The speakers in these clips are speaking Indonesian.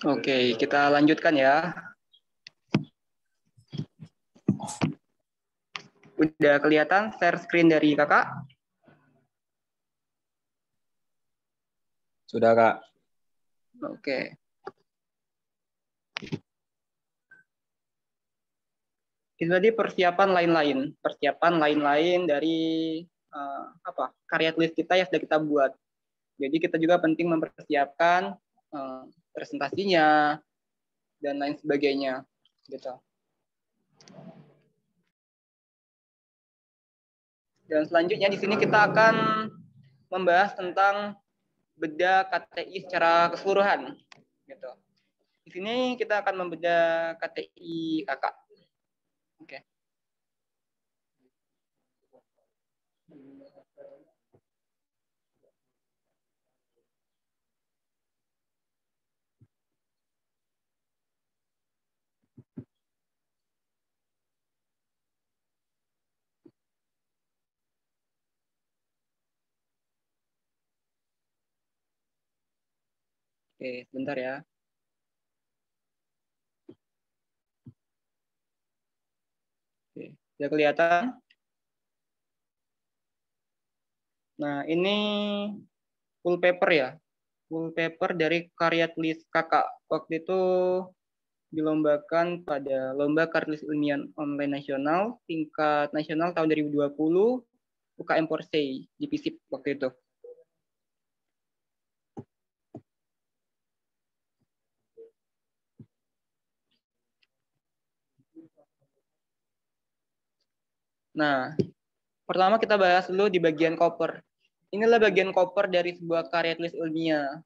Oke, kita lanjutkan ya. Udah kelihatan share screen dari kakak? Sudah, Kak. Oke. Itu tadi persiapan lain-lain dari karya tulis kita yang sudah kita buat. Jadi kita juga penting mempersiapkan presentasinya dan lain sebagainya, gitu. Dan selanjutnya di sini kita akan membahas tentang bedah KTI secara keseluruhan, gitu. Di sini kita akan membedah KTI kakak. Oke. Oke, sebentar ya. Oke, sudah kelihatan? Nah, ini full paper ya. Full paper dari karya tulis kakak. Waktu itu dilombakan pada Lomba Karya Tulis Ilmiah Online Nasional tingkat nasional tahun 2020 UKM Porsche di FISIP waktu itu. Nah, pertama kita bahas dulu di bagian cover. Inilah bagian cover dari sebuah karya tulis ilmiah.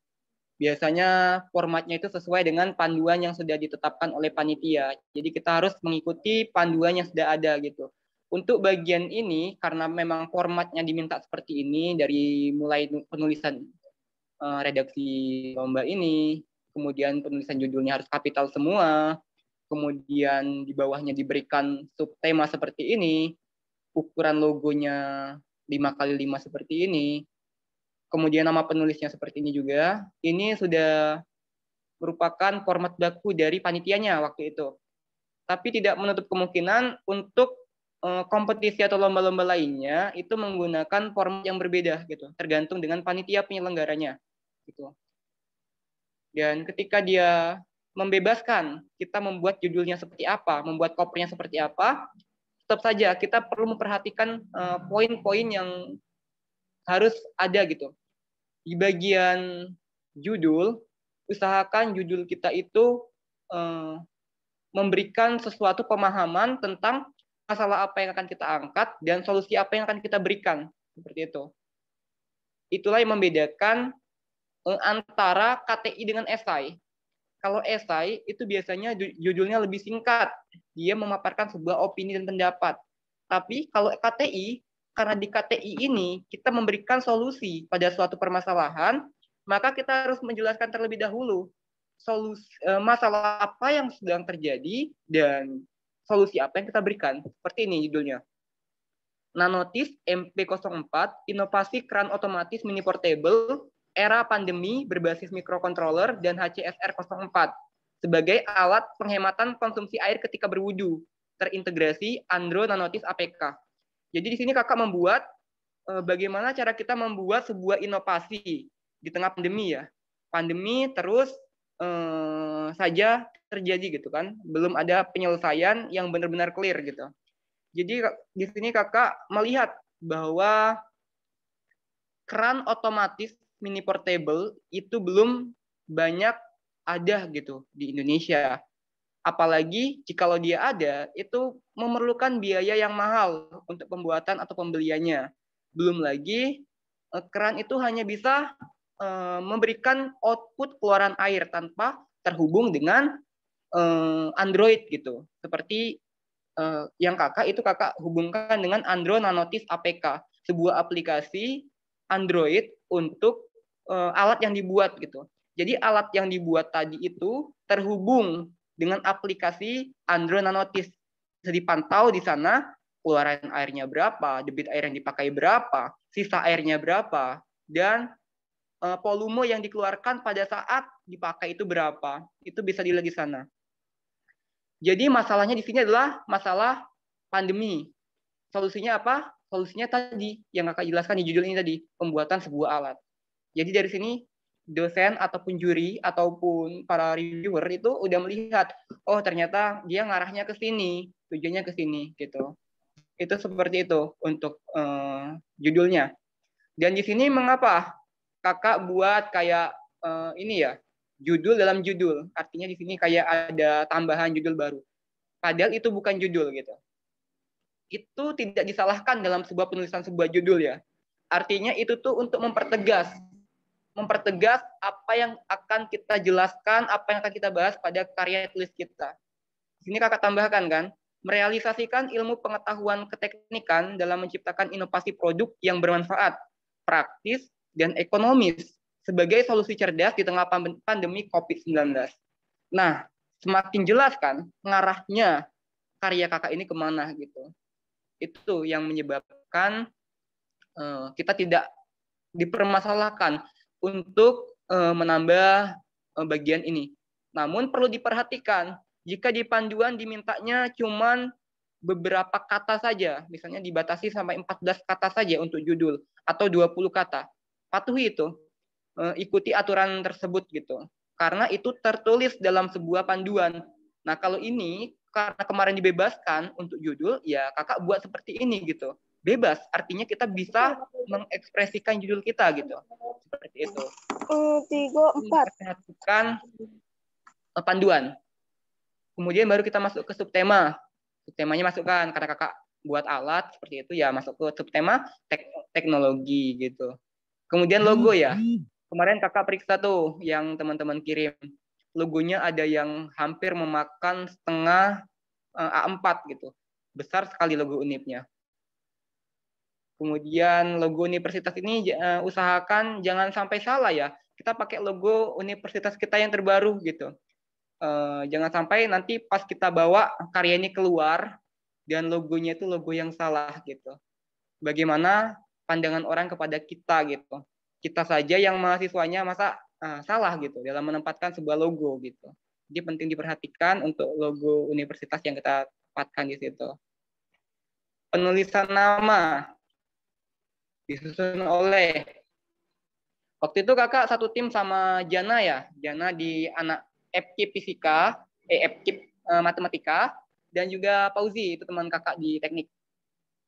Biasanya formatnya itu sesuai dengan panduan yang sudah ditetapkan oleh panitia. Jadi kita harus mengikuti panduan yang sudah ada gitu. Untuk bagian ini, karena memang formatnya diminta seperti ini, dari mulai penulisan redaksi lomba ini, kemudian penulisan judulnya harus kapital semua, kemudian di bawahnya diberikan subtema seperti ini, ukuran logonya 5x5 seperti ini, kemudian nama penulisnya seperti ini juga. Ini sudah merupakan format baku dari panitianya waktu itu. Tapi tidak menutup kemungkinan untuk kompetisi atau lomba-lomba lainnya itu menggunakan format yang berbeda gitu, tergantung dengan panitia penyelenggaranya gitu. Dan ketika dia membebaskan kita membuat judulnya seperti apa, membuat covernya seperti apa, tetap saja kita perlu memperhatikan poin-poin yang harus ada gitu. Di bagian judul, usahakan judul kita itu memberikan sesuatu pemahaman tentang masalah apa yang akan kita angkat dan solusi apa yang akan kita berikan. Seperti itu. Itulah yang membedakan antara KTI dengan esai. Kalau esai itu biasanya judulnya lebih singkat. Dia memaparkan sebuah opini dan pendapat. Tapi kalau KTI, karena di KTI ini kita memberikan solusi pada suatu permasalahan, maka kita harus menjelaskan terlebih dahulu solusi masalah apa yang sedang terjadi dan solusi apa yang kita berikan. Seperti ini judulnya. Nanotis MP04, inovasi keran otomatis mini portable, era pandemi berbasis microcontroller dan HCSR 04 sebagai alat penghematan konsumsi air ketika berwudu, terintegrasi Andro Nanotis APK. Jadi di sini kakak membuat bagaimana cara kita membuat sebuah inovasi di tengah pandemi ya. Pandemi terus saja terjadi gitu kan, belum ada penyelesaian yang benar-benar clear gitu. Jadi di sini kakak melihat bahwa keran otomatis mini portable itu belum banyak ada gitu di Indonesia. Apalagi jikalau dia ada, itu memerlukan biaya yang mahal untuk pembuatan atau pembeliannya. Belum lagi keran itu hanya bisa memberikan output keluaran air tanpa terhubung dengan Android gitu. Seperti yang kakak itu kakak hubungkan dengan Andro Nanotis APK, sebuah aplikasi Android untuk alat yang dibuat gitu. Jadi alat yang dibuat tadi itu terhubung dengan aplikasi Andro Nanotis. Bisa dipantau di sana keluaran airnya berapa, debit air yang dipakai berapa, sisa airnya berapa, dan volume yang dikeluarkan pada saat dipakai itu berapa. Itu bisa dilihat di sana. Jadi masalahnya di sini adalah masalah pandemi. Solusinya apa? Solusinya tadi yang Kakak jelaskan di judul ini tadi, pembuatan sebuah alat. Jadi dari sini dosen ataupun juri ataupun para reviewer itu udah melihat, oh ternyata dia ngarahnya ke sini, tujuannya ke sini gitu. Itu seperti itu untuk judulnya. Dan di sini mengapa Kakak buat kayak ini ya, judul dalam judul. Artinya di sini kayak ada tambahan judul baru. Padahal itu bukan judul gitu. Itu tidak disalahkan dalam sebuah penulisan sebuah judul ya. Artinya itu tuh untuk mempertegas apa yang akan kita jelaskan, apa yang akan kita bahas pada karya tulis kita. Di sini Kakak tambahkan kan, merealisasikan ilmu pengetahuan keteknikan dalam menciptakan inovasi produk yang bermanfaat, praktis, dan ekonomis sebagai solusi cerdas di tengah pandemi COVID-19. Nah, semakin jelas kan ngarahnya karya Kakak ini kemana gitu. Itu yang menyebabkan kita tidak dipermasalahkan untuk menambah bagian ini. Namun perlu diperhatikan, jika di panduan dimintanya cuman beberapa kata saja, misalnya dibatasi sampai 14 kata saja untuk judul atau 20 kata. Patuhi itu, ikuti aturan tersebut gitu. Karena itu tertulis dalam sebuah panduan. Nah, kalau ini karena kemarin dibebaskan untuk judul, ya Kakak buat seperti ini gitu. Bebas, artinya kita bisa mengekspresikan judul kita gitu. Seperti itu. 3, 4. Perhatikan panduan. Kemudian baru kita masuk ke subtema. Subtemanya masukkan karena Kakak buat alat seperti itu ya, masuk ke subtema teknologi gitu. Kemudian logo ya. Kemarin Kakak periksa tuh yang teman-teman kirim. Logonya ada yang hampir memakan setengah A4 gitu. Besar sekali logo Unipnya. Kemudian logo universitas ini usahakan jangan sampai salah ya. Kita pakai logo universitas kita yang terbaru gitu. Jangan sampai nanti pas kita bawa karya ini keluar dan logonya itu logo yang salah gitu. Bagaimana pandangan orang kepada kita gitu. Kita saja yang mahasiswanya masa salah gitu dalam menempatkan sebuah logo gitu. Jadi penting diperhatikan untuk logo universitas yang kita tempatkan di situ. Penulisan nama disusun oleh, waktu itu Kakak satu tim sama Jana ya, Jana di anak FKIP Fisika, FKIP Matematika, dan juga Pauzi, itu teman Kakak di teknik.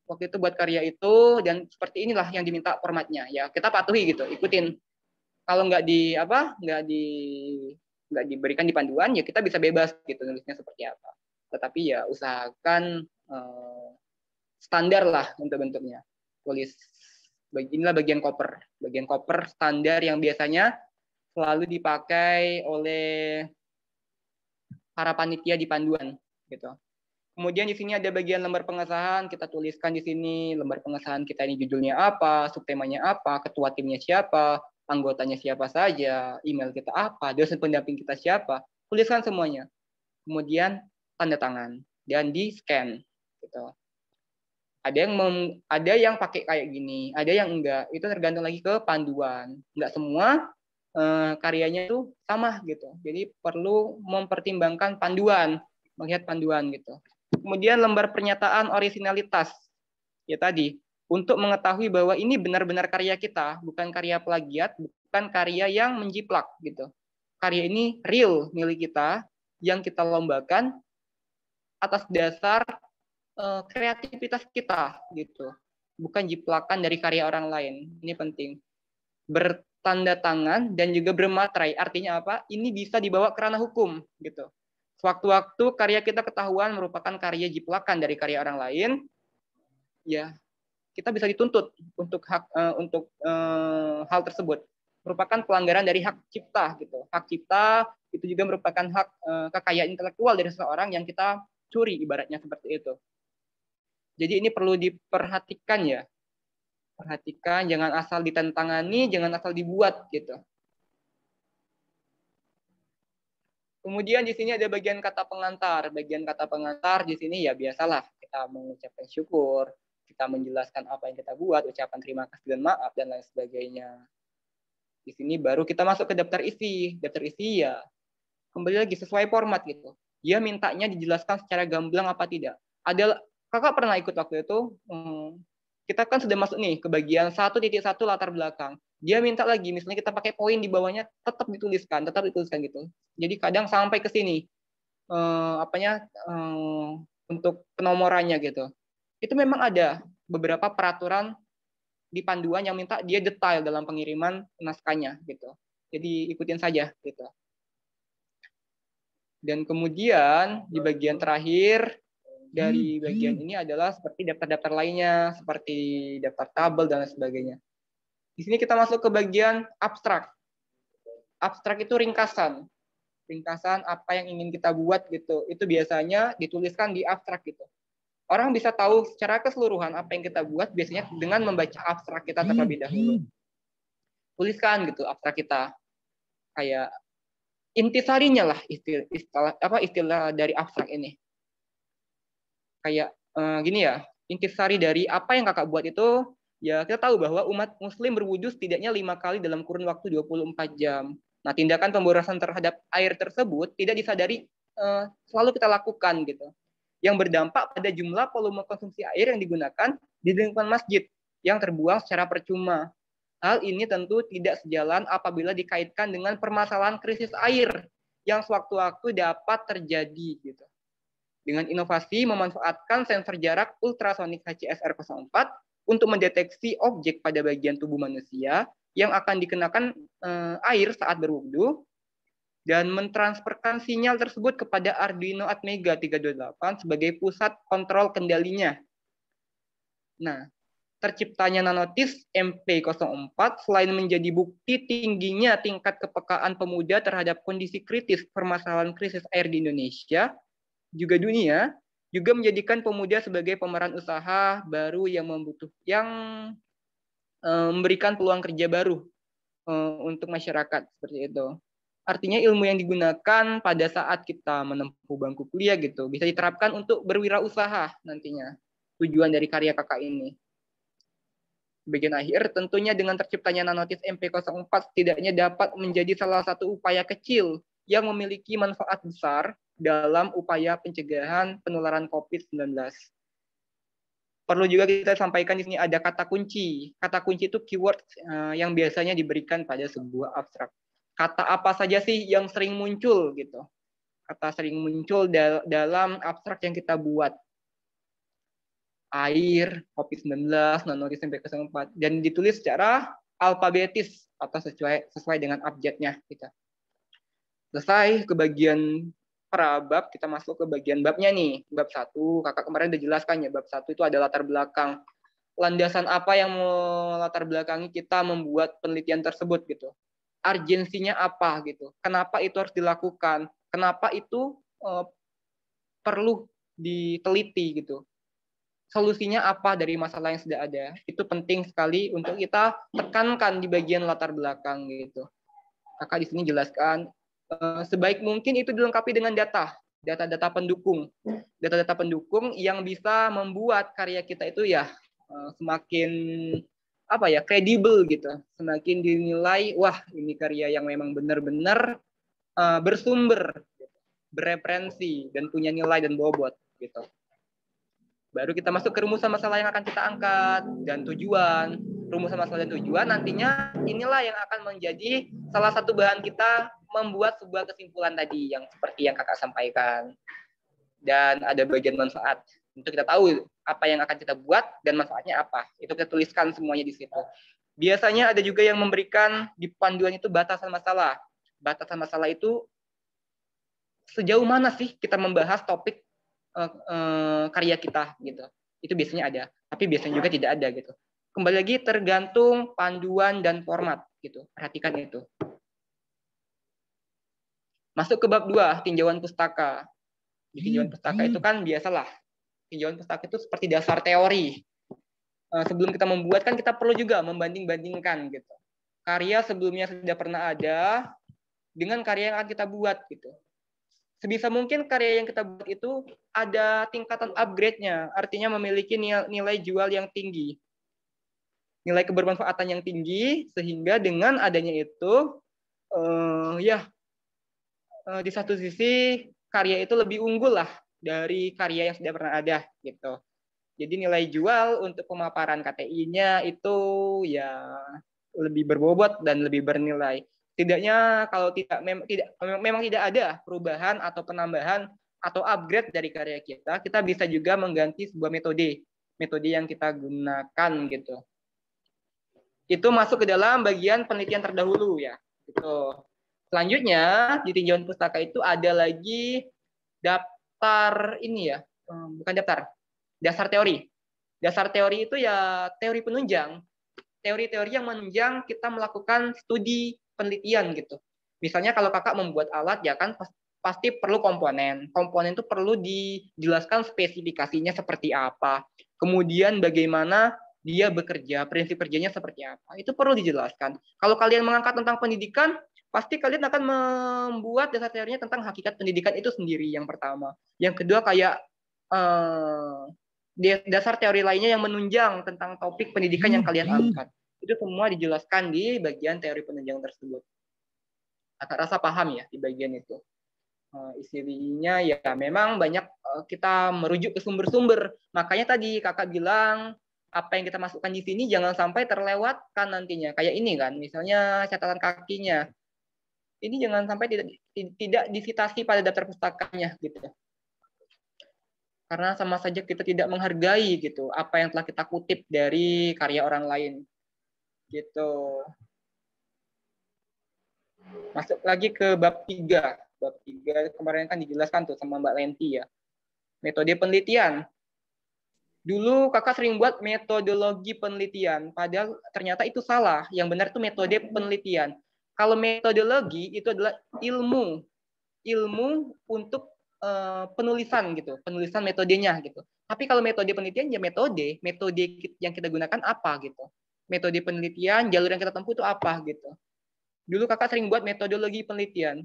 Waktu itu buat karya itu, dan seperti inilah yang diminta formatnya. Ya kita patuhi gitu, ikutin. Kalau nggak diberikan di panduan, ya kita bisa bebas gitu nulisnya seperti apa. Tetapi ya usahakan standar lah untuk bentuknya. Tulis inilah bagian koper standar yang biasanya selalu dipakai oleh para panitia di panduan gitu. Kemudian di sini ada bagian lembar pengesahan, kita tuliskan di sini lembar pengesahan kita ini judulnya apa, subtemanya apa, ketua timnya siapa, anggotanya siapa saja, email kita apa, dosen pendamping kita siapa, tuliskan semuanya. Kemudian tanda tangan dan di scan gitu. Ada yang pakai kayak gini, ada yang enggak. Itu tergantung lagi ke panduan. Enggak semua karyanya itu sama gitu. Jadi perlu mempertimbangkan panduan, melihat panduan gitu. Kemudian lembar pernyataan orisinalitas. Ya tadi, untuk mengetahui bahwa ini benar-benar karya kita, bukan karya plagiat, bukan karya yang menjiplak gitu. Karya ini real milik kita yang kita lombakan atas dasar kreativitas kita gitu. Bukan jiplakan dari karya orang lain. Ini penting. Bertanda tangan dan juga bermaterai. Artinya apa? Ini bisa dibawa ke ranah hukum gitu. Sewaktu-waktu karya kita ketahuan merupakan karya jiplakan dari karya orang lain, ya kita bisa dituntut untuk hal tersebut. Merupakan pelanggaran dari hak cipta gitu. Hak cipta itu juga merupakan hak kekayaan intelektual dari seseorang yang kita curi, ibaratnya seperti itu. Jadi ini perlu diperhatikan ya. Perhatikan, jangan asal ditentangani, jangan asal dibuat gitu. Kemudian di sini ada bagian kata pengantar. Bagian kata pengantar di sini ya biasalah kita mengucapkan syukur, kita menjelaskan apa yang kita buat, ucapan terima kasih dan maaf dan lain sebagainya. Di sini baru kita masuk ke daftar isi. Daftar isi ya kembali lagi sesuai format gitu. Dia mintanya dijelaskan secara gamblang apa tidak. Ada kakak pernah ikut waktu itu, kita kan sudah masuk nih ke bagian 1.1 latar belakang. Dia minta lagi, misalnya kita pakai poin di bawahnya, tetap dituliskan gitu. Jadi kadang sampai ke sini, untuk penomorannya gitu. Itu memang ada beberapa peraturan di panduan yang minta dia detail dalam pengiriman naskahnya gitu. Jadi ikutin saja gitu. Dan kemudian di bagian terakhir dari bagian ini adalah seperti daftar-daftar lainnya, seperti daftar tabel dan sebagainya. Di sini kita masuk ke bagian abstrak. Abstrak itu ringkasan. Ringkasan apa yang ingin kita buat gitu. Itu biasanya dituliskan di abstrak gitu. Orang bisa tahu secara keseluruhan apa yang kita buat biasanya dengan membaca abstrak kita terlebih dahulu. Tuliskan gitu abstrak kita. Kayak intisarinya lah istilah dari abstrak ini. Kayak gini ya, intisari dari apa yang kakak buat itu, ya kita tahu bahwa umat muslim berwudu setidaknya 5 kali dalam kurun waktu 24 jam. Nah, tindakan pemborosan terhadap air tersebut tidak disadari selalu kita lakukan gitu. Yang berdampak pada jumlah volume konsumsi air yang digunakan di lingkungan masjid yang terbuang secara percuma. Hal ini tentu tidak sejalan apabila dikaitkan dengan permasalahan krisis air yang sewaktu-waktu dapat terjadi gitu. Dengan inovasi memanfaatkan sensor jarak ultrasonik HCSR04 untuk mendeteksi objek pada bagian tubuh manusia yang akan dikenakan air saat berwudu dan mentransferkan sinyal tersebut kepada Arduino Atmega 328 sebagai pusat kontrol kendalinya. Nah, terciptanya nanotis MP04 selain menjadi bukti tingginya tingkat kepekaan pemuda terhadap kondisi kritis permasalahan krisis air di Indonesia, juga dunia, juga menjadikan pemuda sebagai pemeran usaha baru yang memberikan peluang kerja baru untuk masyarakat seperti itu. Artinya ilmu yang digunakan pada saat kita menempuh bangku kuliah gitu bisa diterapkan untuk berwirausaha nantinya. Tujuan dari karya kakak ini. Bagian akhir, tentunya dengan terciptanya nanotis MP04 setidaknya dapat menjadi salah satu upaya kecil yang memiliki manfaat besar dalam upaya pencegahan penularan COVID-19. Perlu juga kita sampaikan di sini ada kata kunci. Kata kunci itu keyword yang biasanya diberikan pada sebuah abstrak. Kata apa saja sih yang sering muncul gitu? Kata sering muncul dalam abstrak yang kita buat. Air, COVID-19, nanotis MP04, dan ditulis secara alfabetis atau sesuai dengan abjadnya kita. Selesai ke bagian prabab, kita masuk ke bagian babnya nih. Bab 1, kakak kemarin udah jelaskan ya, bab 1 itu ada latar belakang. Landasan apa yang melatar belakangi kita membuat penelitian tersebut gitu. Urgensinya apa gitu. Kenapa itu harus dilakukan? Kenapa itu perlu diteliti gitu. Solusinya apa dari masalah yang sudah ada. Itu penting sekali untuk kita tekankan di bagian latar belakang gitu. Kakak di sini jelaskan sebaik mungkin itu dilengkapi dengan data pendukung. Data-data pendukung yang bisa membuat karya kita itu ya semakin kredibel gitu. Semakin dinilai, wah ini karya yang memang benar-benar bersumber, bereferensi dan punya nilai dan bobot gitu. Baru kita masuk ke rumusan masalah yang akan kita angkat dan tujuan. Rumusan masalah dan tujuan nantinya inilah yang akan menjadi salah satu bahan kita membuat sebuah kesimpulan tadi yang seperti yang kakak sampaikan. Dan ada bagian manfaat. Untuk kita tahu apa yang akan kita buat dan manfaatnya apa. Itu kita tuliskan semuanya di situ. Biasanya ada juga yang memberikan di panduan itu batasan masalah. Batasan masalah itu sejauh mana sih kita membahas topik karya kita gitu. Itu biasanya ada, tapi biasanya juga tidak ada gitu. Kembali lagi tergantung panduan dan format gitu. Perhatikan itu. Masuk ke bab 2, tinjauan pustaka. Di tinjauan pustaka itu kan biasalah. Tinjauan pustaka itu seperti dasar teori. Sebelum kita membuat kan kita perlu juga membanding-bandingkan gitu. Karya sebelumnya sudah pernah ada dengan karya yang akan kita buat gitu. Sebisa mungkin karya yang kita buat itu ada tingkatan upgrade-nya, artinya memiliki nilai jual yang tinggi. nilai kebermanfaatan yang tinggi, sehingga dengan adanya itu di satu sisi karya itu lebih unggul lah dari karya yang sudah pernah ada gitu. Jadi nilai jual untuk pemaparan KTI-nya itu ya lebih berbobot dan lebih bernilai. Tidaknya kalau memang tidak ada perubahan atau penambahan atau upgrade dari karya kita bisa juga mengganti sebuah metode yang kita gunakan gitu. Itu masuk ke dalam bagian penelitian terdahulu ya. Gitu. Selanjutnya di tinjauan pustaka itu ada lagi daftar ini ya, bukan daftar, dasar teori. Dasar teori itu ya teori penunjang. Teori-teori yang menunjang kita melakukan studi penelitian gitu. Misalnya kalau kakak membuat alat ya kan pasti perlu komponen. Komponen itu perlu dijelaskan spesifikasinya seperti apa. Kemudian bagaimana dia bekerja, prinsip kerjanya seperti apa. Itu perlu dijelaskan. Kalau kalian mengangkat tentang pendidikan, pasti kalian akan membuat dasar teorinya tentang hakikat pendidikan itu sendiri yang pertama. Yang kedua kayak dasar teori lainnya yang menunjang tentang topik pendidikan yang kalian angkat. Itu semua dijelaskan di bagian teori penunjang tersebut. Kakak rasa paham ya di bagian itu. Isinya ya memang banyak kita merujuk ke sumber-sumber. Makanya tadi kakak bilang apa yang kita masukkan di sini jangan sampai terlewatkan nantinya. Kayak ini kan, misalnya catatan kakinya. Ini jangan sampai tidak disitasi pada daftar pustakanya gitu. Karena sama saja kita tidak menghargai gitu apa yang telah kita kutip dari karya orang lain gitu. Masuk lagi ke bab 3. Bab 3 kemarin kan dijelaskan tuh sama Mbak Lenti ya. Metode penelitian. Dulu kakak sering buat metodologi penelitian, padahal ternyata itu salah. Yang benar itu metode penelitian. Kalau metodologi itu adalah ilmu untuk penulisan gitu, penulisan metodenya gitu. Tapi kalau metode penelitian ya metode yang kita gunakan apa gitu. Metode penelitian, jalur yang kita tempuh itu apa gitu. Dulu kakak sering buat metodologi penelitian.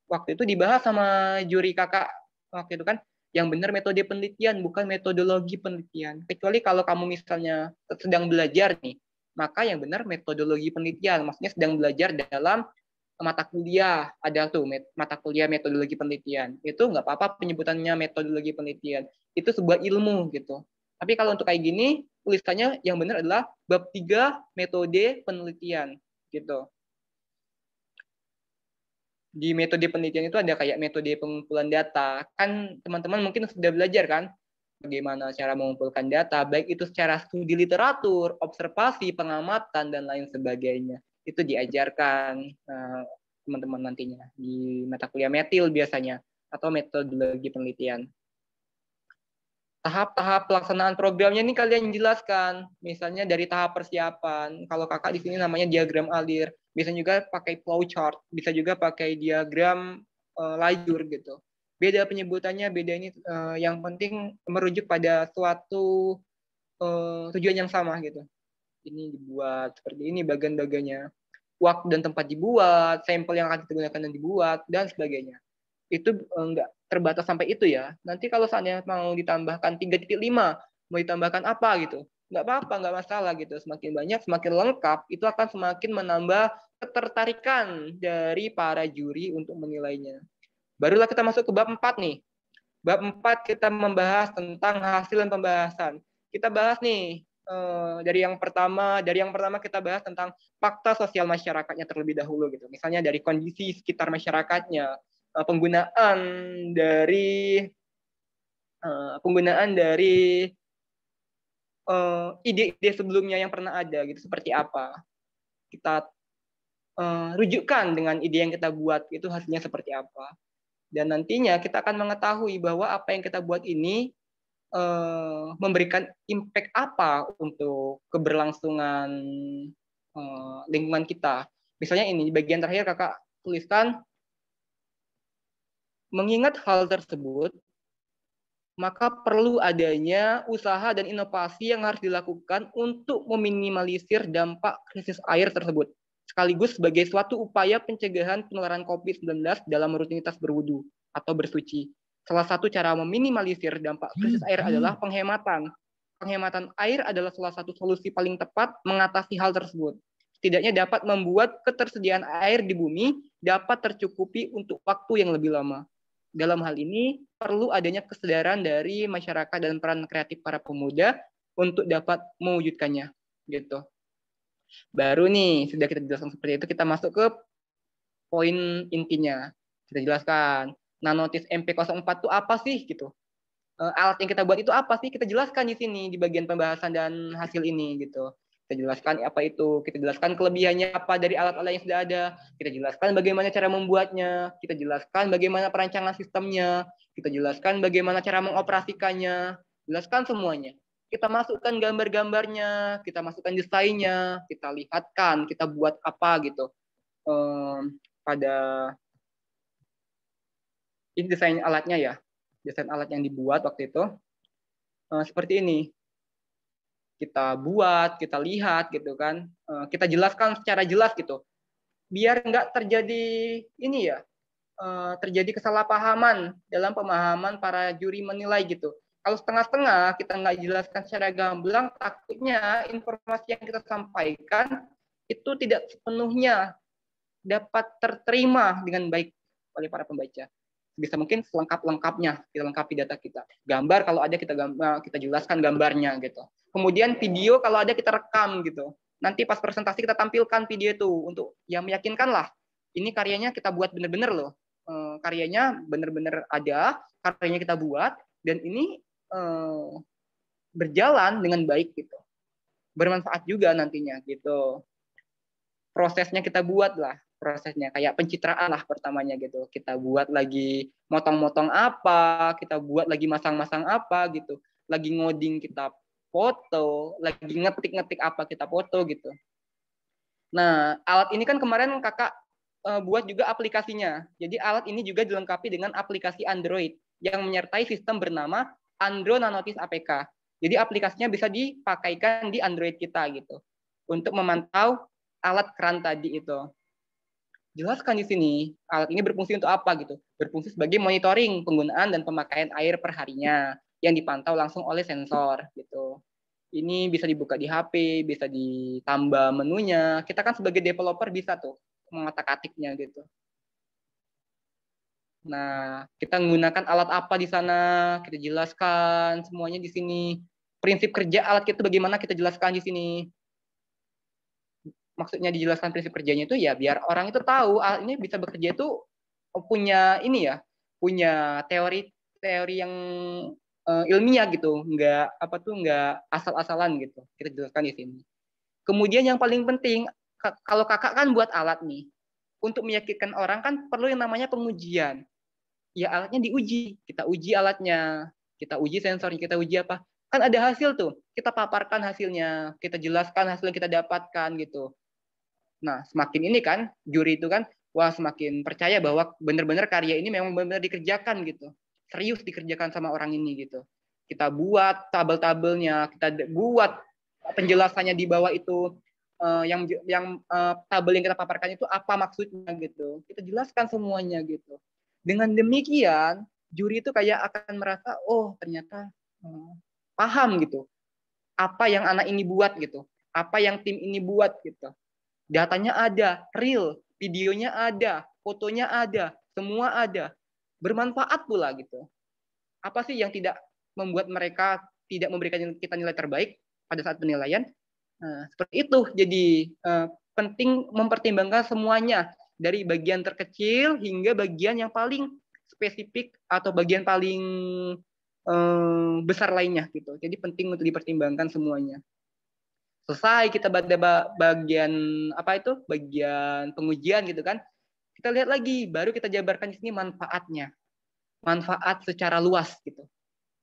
Waktu itu dibahas sama juri kakak waktu itu kan, yang benar metode penelitian bukan metodologi penelitian. Kecuali kalau kamu misalnya sedang belajar nih, maka yang benar metodologi penelitian, maksudnya sedang belajar dalam mata kuliah, ada tuh mata kuliah metodologi penelitian. Itu nggak apa-apa penyebutannya metodologi penelitian. Itu sebuah ilmu gitu. Tapi kalau untuk kayak gini, tulisannya yang benar adalah bab 3 metode penelitian gitu. Di metode penelitian itu ada kayak metode pengumpulan data. Kan teman-teman mungkin sudah belajar kan bagaimana cara mengumpulkan data, baik itu secara studi literatur, observasi, pengamatan, dan lain sebagainya. Itu diajarkan teman-teman nantinya di mata kuliah metil biasanya, atau metodologi penelitian. Tahap-tahap pelaksanaan programnya ini kalian jelaskan, misalnya dari tahap persiapan. Kalau kakak di sini namanya diagram alir, bisa juga pakai flowchart, bisa juga pakai diagram lajur gitu. Beda penyebutannya, beda ini. Yang penting merujuk pada suatu tujuan yang sama gitu. Ini dibuat seperti ini bagian-bagiannya, waktu dan tempat dibuat, sampel yang akan digunakan dan dibuat, dan sebagainya. Itu enggak terbatas sampai itu ya. Nanti kalau saatnya mau ditambahkan 3.5, mau ditambahkan apa gitu, nggak apa-apa, nggak masalah gitu. Semakin banyak, semakin lengkap, itu akan semakin menambah ketertarikan dari para juri untuk menilainya. Barulah kita masuk ke bab 4 nih. Bab 4 kita membahas tentang hasil dan pembahasan. Kita bahas nih dari yang pertama kita bahas tentang fakta sosial masyarakatnya terlebih dahulu gitu. Misalnya dari kondisi sekitar masyarakatnya, penggunaan dari ide-ide sebelumnya yang pernah ada gitu seperti apa. Kita rujukkan dengan ide yang kita buat itu hasilnya seperti apa. Dan nantinya kita akan mengetahui bahwa apa yang kita buat ini memberikan impact apa untuk keberlangsungan lingkungan kita. Misalnya ini, di bagian terakhir kakak tuliskan, mengingat hal tersebut, maka perlu adanya usaha dan inovasi yang harus dilakukan untuk meminimalisir dampak krisis air tersebut, sekaligus sebagai suatu upaya pencegahan penularan COVID-19 dalam rutinitas berwudu atau bersuci. Salah satu cara meminimalisir dampak krisis air adalah penghematan. penghematan air adalah salah satu solusi paling tepat mengatasi hal tersebut. Setidaknya dapat membuat ketersediaan air di bumi dapat tercukupi untuk waktu yang lebih lama. Dalam hal ini, perlu adanya kesadaran dari masyarakat dan peran kreatif para pemuda untuk dapat mewujudkannya. Gitu. Baru nih, sudah kita jelaskan seperti itu, kita masuk ke poin intinya. Kita jelaskan, nanotis MP04 itu apa sih? Gitu. Alat yang kita buat itu apa sih? Kita jelaskan di sini, di bagian pembahasan dan hasil ini. Gitu. Kita jelaskan apa itu, kita jelaskan kelebihannya apa dari alat-alat yang sudah ada, kita jelaskan bagaimana cara membuatnya, kita jelaskan bagaimana perancangan sistemnya, kita jelaskan bagaimana cara mengoperasikannya, jelaskan semuanya. Kita masukkan gambar-gambarnya, kita masukkan desainnya, kita lihatkan, kita buat apa gitu. Pada ini desain alatnya ya, desain alat yang dibuat waktu itu seperti ini. Kita buat, kita lihat gitu kan, kita jelaskan secara jelas gitu, biar nggak terjadi ini ya, terjadi kesalahpahaman dalam pemahaman para juri menilai gitu. Kalau setengah-setengah kita nggak jelaskan secara gamblang, takutnya informasi yang kita sampaikan itu tidak sepenuhnya dapat terterima dengan baik oleh para pembaca. Bisa mungkin selengkap-lengkapnya kita lengkapi data kita. Gambar kalau ada kita jelaskan gambarnya gitu. Kemudian video kalau ada kita rekam gitu. Nanti pas presentasi kita tampilkan video itu untuk yang meyakinkan lah. Ini karyanya kita buat bener-bener loh. Karyanya bener-bener ada, karyanya kita buat dan ini berjalan dengan baik gitu. Bermanfaat juga nantinya gitu. Prosesnya kita buat lah, prosesnya kayak pencitraan lah pertamanya gitu. Kita buat lagi motong-motong apa, kita buat lagi masang-masang apa gitu. Lagi ngoding kita foto, lagi ngetik-ngetik apa kita foto gitu. Nah, alat ini kan kemarin kakak buat juga aplikasinya. Jadi alat ini juga dilengkapi dengan aplikasi Android yang menyertai sistem bernama Andro Nanotis APK. Jadi aplikasinya bisa dipakaikan di Android kita gitu. Untuk memantau alat keran tadi itu. Jelaskan di sini, alat ini berfungsi untuk apa gitu. Berfungsi sebagai monitoring penggunaan dan pemakaian air perharinya yang dipantau langsung oleh sensor gitu. Ini bisa dibuka di HP, bisa ditambah menunya. Kita kan sebagai developer bisa tuh mengotak-atiknya gitu. Nah, kita menggunakan alat apa di sana, kita jelaskan semuanya di sini. Prinsip kerja alat itu bagaimana kita jelaskan di sini. Maksudnya dijelaskan prinsip kerjanya itu ya biar orang itu tahu ini bisa bekerja itu punya ini ya, punya teori yang ilmiah gitu, nggak asal-asalan gitu. Kita jelaskan di sini. Kemudian yang paling penting, kalau kakak kan buat alat nih, untuk meyakinkan orang kan perlu yang namanya pengujian. Ya alatnya diuji, kita uji alatnya, kita uji sensornya, kita uji apa. Kan ada hasil tuh, kita paparkan hasilnya, kita jelaskan hasil yang kita dapatkan gitu. Nah, semakin ini kan, juri itu kan, wah semakin percaya bahwa benar-benar karya ini memang benar-benar dikerjakan gitu. Serius dikerjakan sama orang ini gitu. Kita buat tabel-tabelnya, kita buat penjelasannya di bawah itu, yang tabel yang kita paparkan itu apa maksudnya gitu. Kita jelaskan semuanya gitu. Dengan demikian, juri itu kayak akan merasa, oh ternyata paham gitu. Apa yang anak ini buat gitu. Apa yang tim ini buat gitu. Datanya ada, real, videonya ada, fotonya ada, semua ada. Bermanfaat pula gitu. Apa sih yang tidak membuat mereka tidak memberikan kita nilai terbaik pada saat penilaian? Nah, seperti itu. Jadi penting mempertimbangkan semuanya dari bagian terkecil hingga bagian yang paling spesifik atau bagian paling besar lainnya gitu. Jadi penting untuk dipertimbangkan semuanya. Selesai kita pada bagian apa itu, bagian pengujian gitu kan, kita lihat lagi, baru kita jabarkan di sini manfaatnya, manfaat secara luas gitu.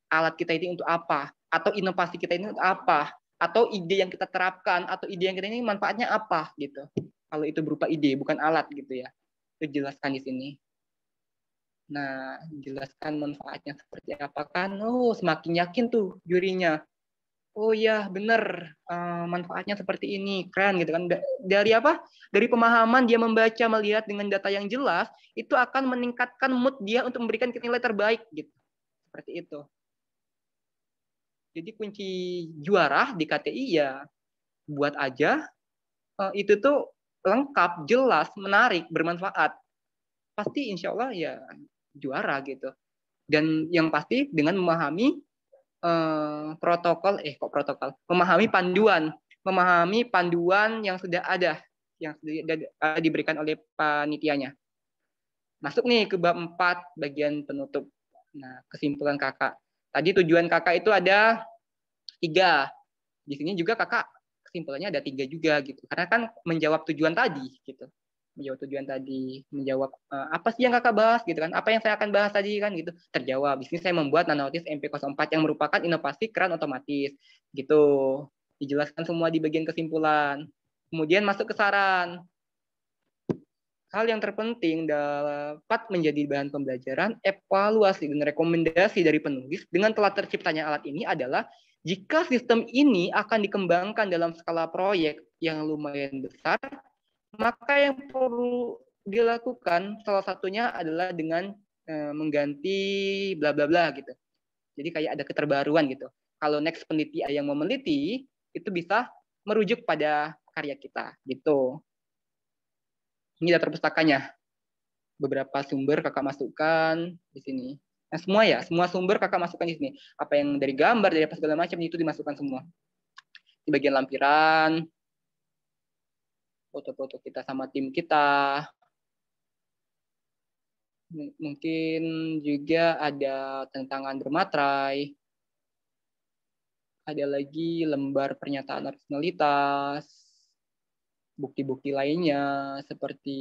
Alat kita ini untuk apa, atau inovasi kita ini untuk apa, atau ide yang kita terapkan, atau ide yang kita ini manfaatnya apa gitu. Kalau itu berupa ide bukan alat gitu ya, itu jelaskan di sini. Nah, jelaskan manfaatnya seperti apa kan, oh semakin yakin tuh jurinya. Oh iya, benar. Manfaatnya seperti ini, keren gitu kan. Dari apa? Dari pemahaman dia membaca, melihat dengan data yang jelas, itu akan meningkatkan mood dia untuk memberikan nilai terbaik gitu. Seperti itu. Jadi kunci juara di KTI ya buat aja itu tuh lengkap, jelas, menarik, bermanfaat. Pasti insya Allah ya juara gitu. Dan yang pasti dengan memahami memahami panduan yang sudah ada, yang sudah diberikan oleh panitianya. Masuk nih ke bab 4 bagian penutup. Nah, kesimpulan kakak. Tadi tujuan kakak itu ada 3. Di sini juga kakak kesimpulannya ada 3 juga gitu. Karena kan menjawab tujuan tadi gitu. Menjawab apa sih yang kakak bahas gitu kan? Apa yang saya akan bahas tadi kan gitu. Terjawab. Di sini saya membuat nanotis MP04 yang merupakan inovasi keran otomatis gitu. Dijelaskan semua di bagian kesimpulan. Kemudian masuk ke saran. Hal yang terpenting dapat menjadi bahan pembelajaran, evaluasi dan rekomendasi dari penulis dengan telah terciptanya alat ini adalah jika sistem ini akan dikembangkan dalam skala proyek yang lumayan besar, maka yang perlu dilakukan salah satunya adalah dengan mengganti bla bla bla gitu. Jadi kayak ada keterbaruan gitu. Kalau next peneliti yang mau meneliti, itu bisa merujuk pada karya kita gitu. Ini daftar pustakanya. Beberapa sumber kakak masukkan di sini. Nah, semua sumber kakak masukkan di sini. Apa yang dari gambar, dari apa segala macam itu dimasukkan semua. Di bagian lampiran, foto-foto kita sama tim kita. Mungkin juga ada tentangan bermaterai. Ada lagi lembar pernyataan originalitas. Bukti-bukti lainnya seperti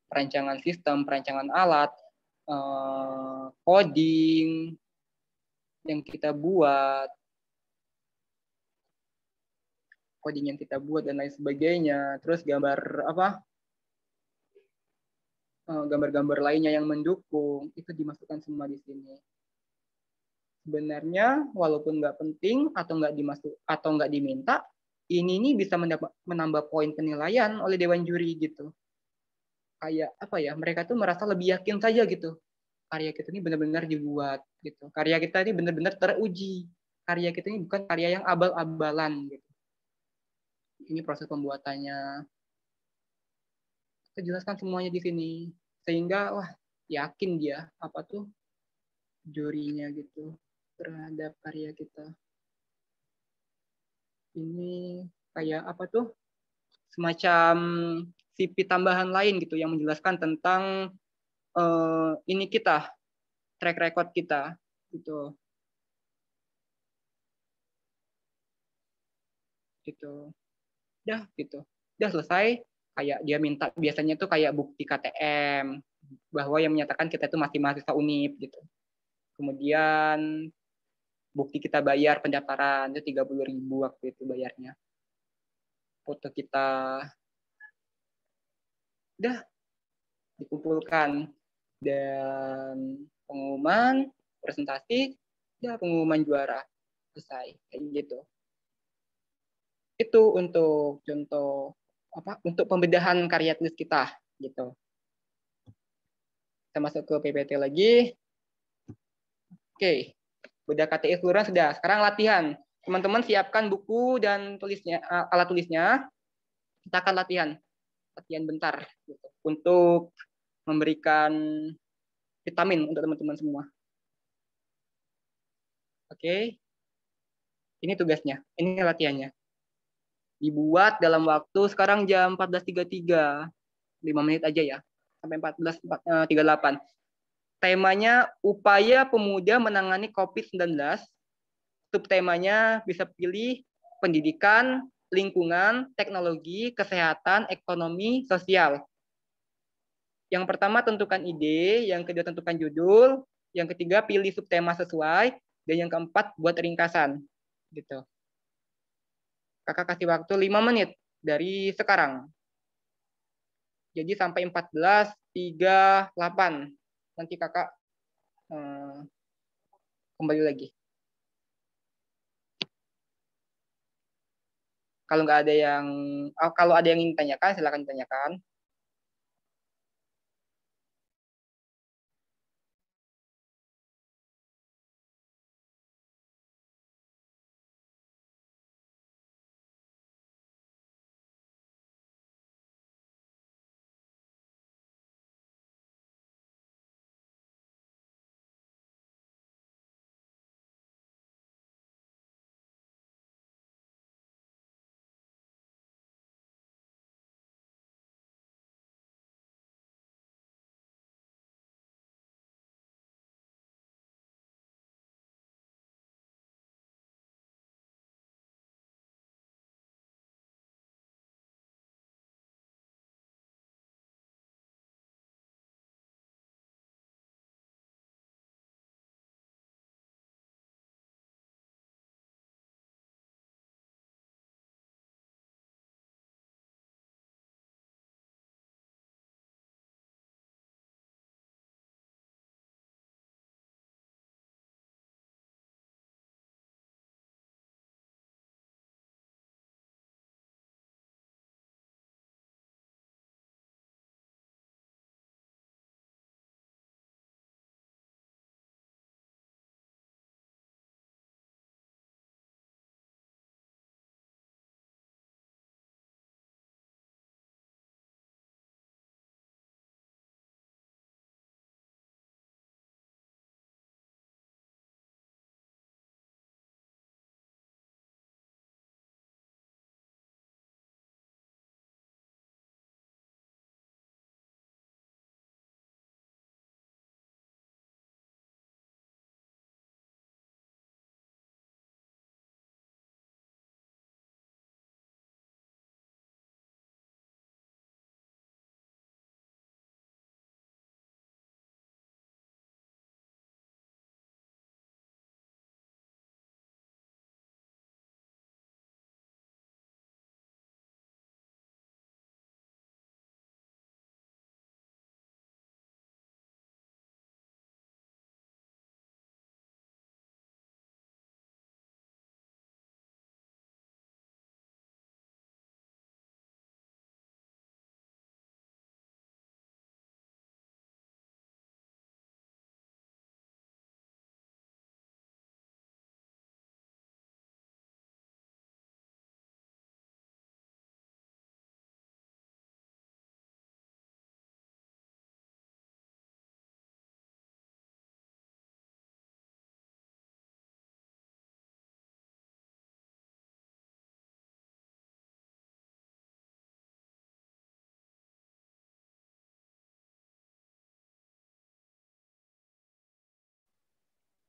perancangan sistem, perancangan alat, coding yang kita buat, dan lain sebagainya. Terus gambar-gambar lainnya yang mendukung itu dimasukkan semua di sini. Sebenarnya walaupun nggak penting atau nggak diminta, ini nih bisa menambah poin penilaian oleh dewan juri gitu. Kayak apa ya? Mereka tuh merasa lebih yakin saja gitu. Karya kita ini benar-benar dibuat gitu. Karya kita ini benar-benar teruji. Karya kita ini bukan karya yang abal-abalan gitu. Ini proses pembuatannya. Kita jelaskan semuanya di sini. Sehingga wah, yakin dia jurinya gitu terhadap karya kita. Ini kayak semacam CV tambahan lain gitu yang menjelaskan tentang ini kita, track record kita gitu. Udah selesai. Kayak dia minta biasanya tuh kayak bukti KTM bahwa yang menyatakan kita itu masih mahasiswa UNIP gitu. Kemudian bukti kita bayar pendaftaran itu 30.000 waktu itu bayarnya. Foto kita udah dikumpulkan, dan pengumuman presentasi, ya pengumuman juara selesai kayak gitu. Itu untuk contoh untuk pembedahan karya tulis kita gitu. Kita masuk ke PPT lagi. Oke, udah KTI keseluruhan sudah. Sekarang latihan. Teman-teman siapkan buku dan alat tulisnya. Kita akan latihan bentar gitu, untuk memberikan vitamin untuk teman-teman semua. Oke, ini tugasnya, ini latihannya. Dibuat dalam waktu sekarang jam 14.33, 5 menit aja ya, sampai 14.38. Temanya upaya pemuda menangani COVID-19. Subtemanya bisa pilih pendidikan, lingkungan, teknologi, kesehatan, ekonomi, sosial. Yang pertama tentukan ide, yang kedua tentukan judul, yang ketiga pilih subtema sesuai, dan yang keempat buat ringkasan. Gitu. Kakak kasih waktu 5 menit dari sekarang. Jadi sampai 14.38. Nanti kakak kembali lagi. Kalau ada yang ingin tanyakan, silakan tanyakan.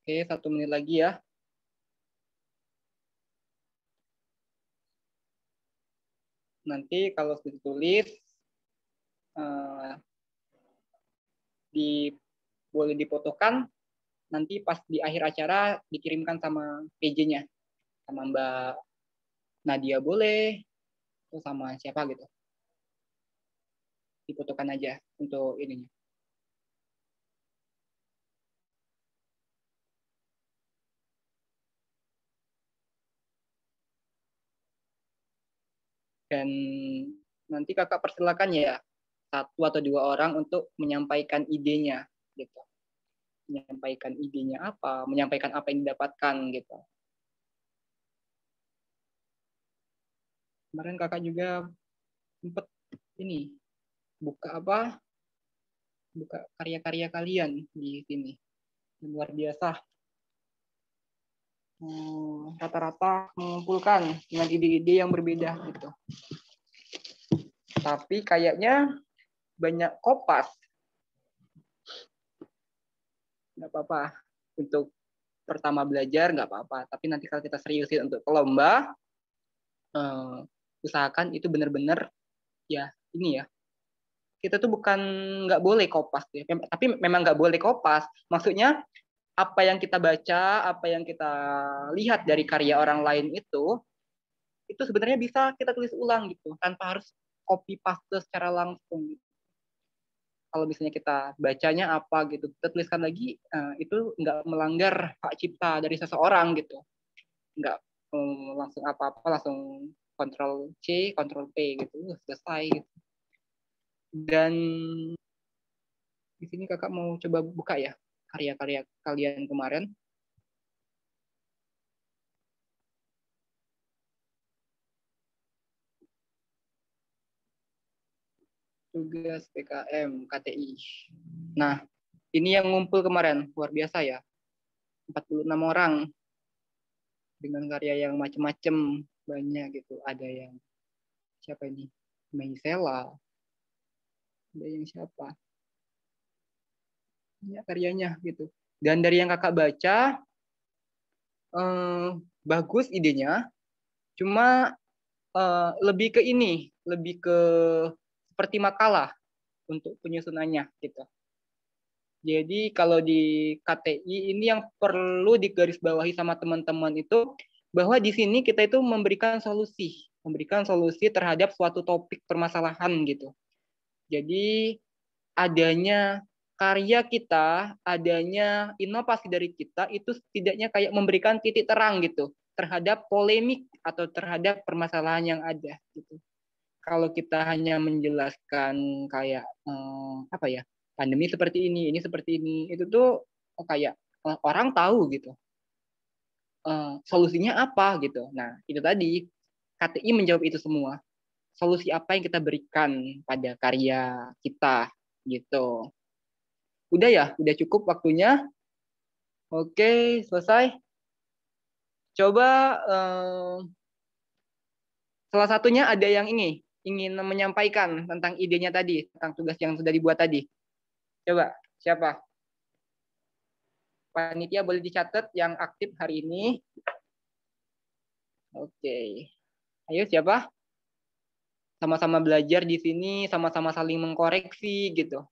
Oke, 1 menit lagi ya. Nanti kalau sudah ditulis, boleh difotokan, nanti pas di akhir acara dikirimkan sama PJ-nya. Sama Mbak Nadia boleh, atau sama siapa gitu. Difotokan aja untuk ininya. Dan nanti kakak persilakan ya 1 atau 2 orang untuk menyampaikan idenya gitu. Menyampaikan idenya apa, menyampaikan apa yang didapatkan gitu. Kemarin kakak juga sempat ini buka karya-karya kalian di sini. Luar biasa. Rata-rata mengumpulkan dengan ide-ide yang berbeda gitu. Tapi kayaknya banyak kopas. Nggak apa-apa. Untuk pertama belajar nggak apa-apa. Tapi nanti kalau kita seriusin untuk lomba, usahakan itu benar-benar ya ini ya. Kita tuh bukan nggak boleh kopas ya. Tapi memang nggak boleh kopas. Maksudnya apa yang kita baca, apa yang kita lihat dari karya orang lain itu sebenarnya bisa kita tulis ulang gitu, tanpa harus copy paste secara langsung. Kalau misalnya kita bacanya apa gitu, kita tuliskan lagi, itu nggak melanggar hak cipta dari seseorang gitu, nggak langsung apa-apa langsung Ctrl C, Ctrl P gitu, selesai gitu. Dan di sini kakak mau coba buka ya karya-karya kalian kemarin. Tugas PKM KTI. Nah, ini yang ngumpul kemarin, luar biasa ya. 46 orang dengan karya yang macam-macam, banyak gitu. Ada yang siapa ini? Maisela. Ada yang siapa? Banyak karyanya gitu. Dan dari yang kakak baca, bagus idenya. Cuma lebih ke ini, lebih ke seperti makalah untuk penyusunannya gitu. Jadi kalau di KTI ini yang perlu digarisbawahi sama teman-teman itu bahwa di sini kita itu memberikan solusi terhadap suatu topik permasalahan gitu. Jadi adanya karya kita, adanya inovasi dari kita itu setidaknya kayak memberikan titik terang gitu terhadap polemik atau terhadap permasalahan yang ada gitu. Kalau kita hanya menjelaskan kayak apa ya, pandemi seperti ini seperti ini, itu tuh kayak orang tahu gitu solusinya apa gitu. Nah itu tadi KTI menjawab itu semua. Solusi apa yang kita berikan pada karya kita gitu. Udah ya, udah cukup waktunya. Oke, selesai. Coba salah satunya ada yang ingin menyampaikan tentang idenya tadi, tentang tugas yang sudah dibuat tadi. Coba, siapa? Panitia boleh dicatat yang aktif hari ini. Oke. Ayo siapa? Sama-sama belajar di sini, sama-sama saling mengkoreksi gitu.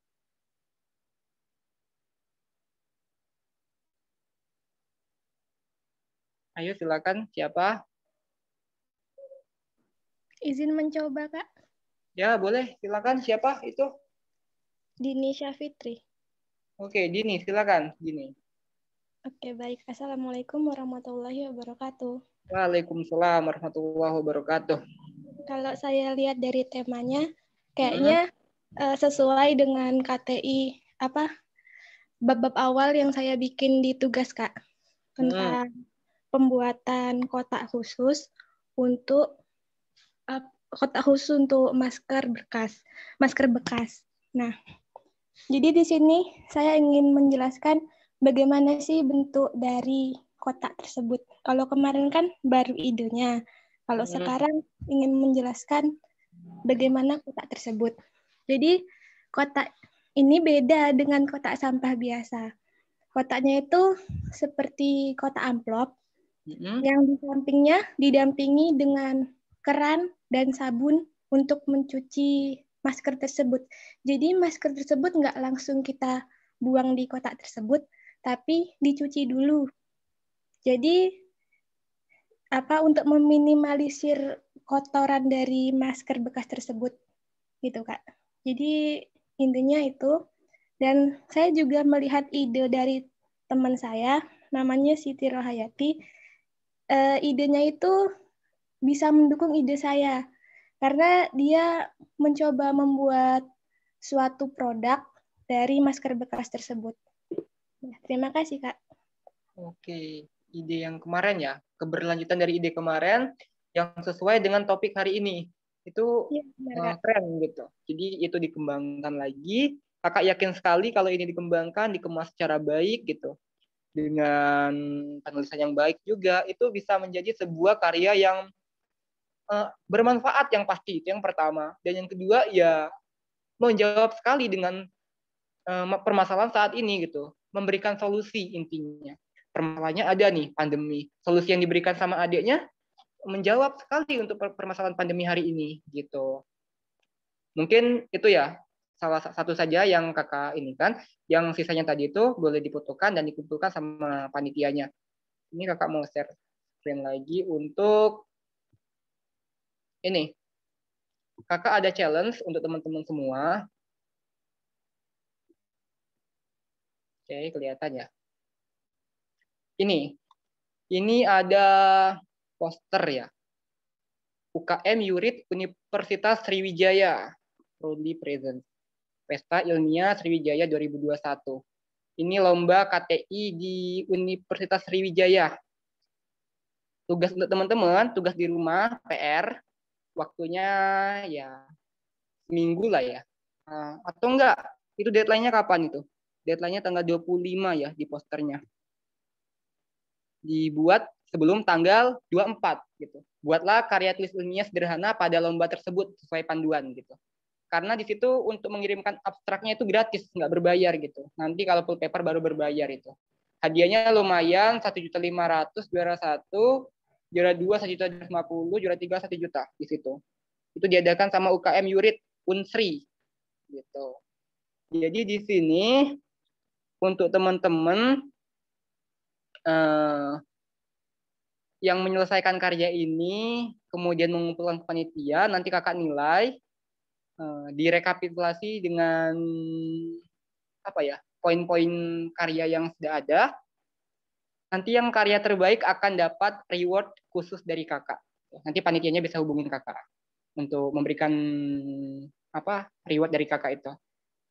Ayo silakan, siapa? Izin mencoba, Kak. Ya, boleh. Silakan, siapa itu? Dini Syafitri. Oke, Dini, silakan, Dini. Oke, baik. Assalamualaikum warahmatullahi wabarakatuh. Waalaikumsalam warahmatullahi wabarakatuh. Kalau saya lihat dari temanya, kayaknya sesuai dengan KTI bab-bab awal yang saya bikin di tugas, Kak, tentang pembuatan kotak khusus untuk masker bekas. Nah, jadi di sini saya ingin menjelaskan bagaimana sih bentuk dari kotak tersebut. Kalau kemarin kan baru idenya. Kalau sekarang ingin menjelaskan bagaimana kotak tersebut. Jadi kotak ini beda dengan kotak sampah biasa. Kotaknya itu seperti kotak amplop yang di sampingnya didampingi dengan keran dan sabun untuk mencuci masker tersebut. Jadi masker tersebut nggak langsung kita buang di kotak tersebut, tapi dicuci dulu. Jadi untuk meminimalisir kotoran dari masker bekas tersebut, gitu Kak. Jadi intinya itu. Dan saya juga melihat ide dari teman saya, namanya Siti Rohayati. Idenya itu bisa mendukung ide saya, karena dia mencoba membuat suatu produk dari masker bekas tersebut. Terima kasih, Kak. Oke, ide yang kemarin ya, keberlanjutan dari ide kemarin yang sesuai dengan topik hari ini. Itu Ya, benar, Kak. keren gitu. Jadi itu dikembangkan lagi. Kakak yakin sekali kalau ini dikembangkan, dikemas secara baik gitu. Dengan penulisan yang baik juga, itu bisa menjadi sebuah karya yang bermanfaat yang pasti. Itu yang pertama. Dan yang kedua ya menjawab sekali dengan permasalahan saat ini gitu. Memberikan solusi intinya. Permasalahannya ada nih, pandemi. Solusi yang diberikan sama adiknya menjawab sekali untuk permasalahan pandemi hari ini gitu. Mungkin itu ya salah satu saja yang kakak ini kan, yang sisanya tadi itu boleh difotokan dan dikumpulkan sama panitianya. Ini kakak mau share screen lagi untuk ini. Kakak ada challenge untuk teman-teman semua. Oke, kelihatan ya. Ini ada poster ya. UKM Yurid Universitas Sriwijaya. Proudly present. Pesta Ilmiah Sriwijaya 2021. Ini lomba KTI di Universitas Sriwijaya. Tugas untuk teman-teman, tugas di rumah, PR, waktunya ya minggu lah ya. Atau enggak, itu deadline-nya kapan itu? Deadline-nya tanggal 25 ya di posternya. Dibuat sebelum tanggal 24 gitu. Buatlah karya tulis ilmiah sederhana pada lomba tersebut sesuai panduan gitu. Karena di situ untuk mengirimkan abstraknya itu gratis, nggak berbayar gitu. Nanti kalau full paper baru berbayar itu. Hadiahnya lumayan, 1.500.000, juara 1, juara 2 1.250.000, juara 3 1 juta di situ. Itu diadakan sama UKM Yurid Unsri gitu. Jadi di sini untuk teman-teman yang menyelesaikan karya ini, kemudian mengumpulkan panitia, nanti kakak nilai, direkapitulasi dengan poin-poin karya yang sudah ada. Nanti yang karya terbaik akan dapat reward khusus dari kakak. Nanti panitianya bisa hubungin kakak untuk memberikan reward dari kakak itu.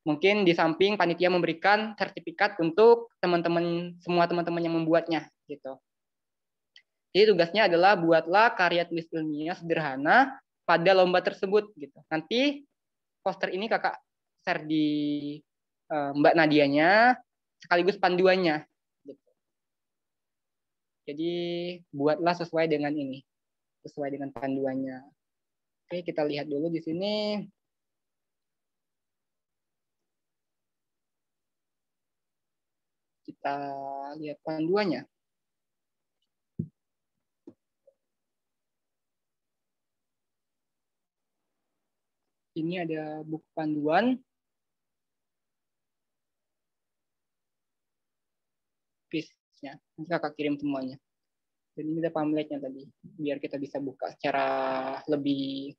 Mungkin di samping panitia memberikan sertifikat untuk semua teman-teman yang membuatnya gitu. Jadi tugasnya adalah buatlah karya tulis ilmiah sederhana pada lomba tersebut gitu. Nanti poster ini kakak share di Mbak Nadianya sekaligus panduannya. Gitu. Jadi buatlah sesuai dengan ini, sesuai dengan panduannya. Oke, kita lihat dulu di sini. Kita lihat panduannya. Ini ada buku panduan. Nanti kakak kirim semuanya. Dan ini ada pamfletnya tadi, biar kita bisa buka secara lebih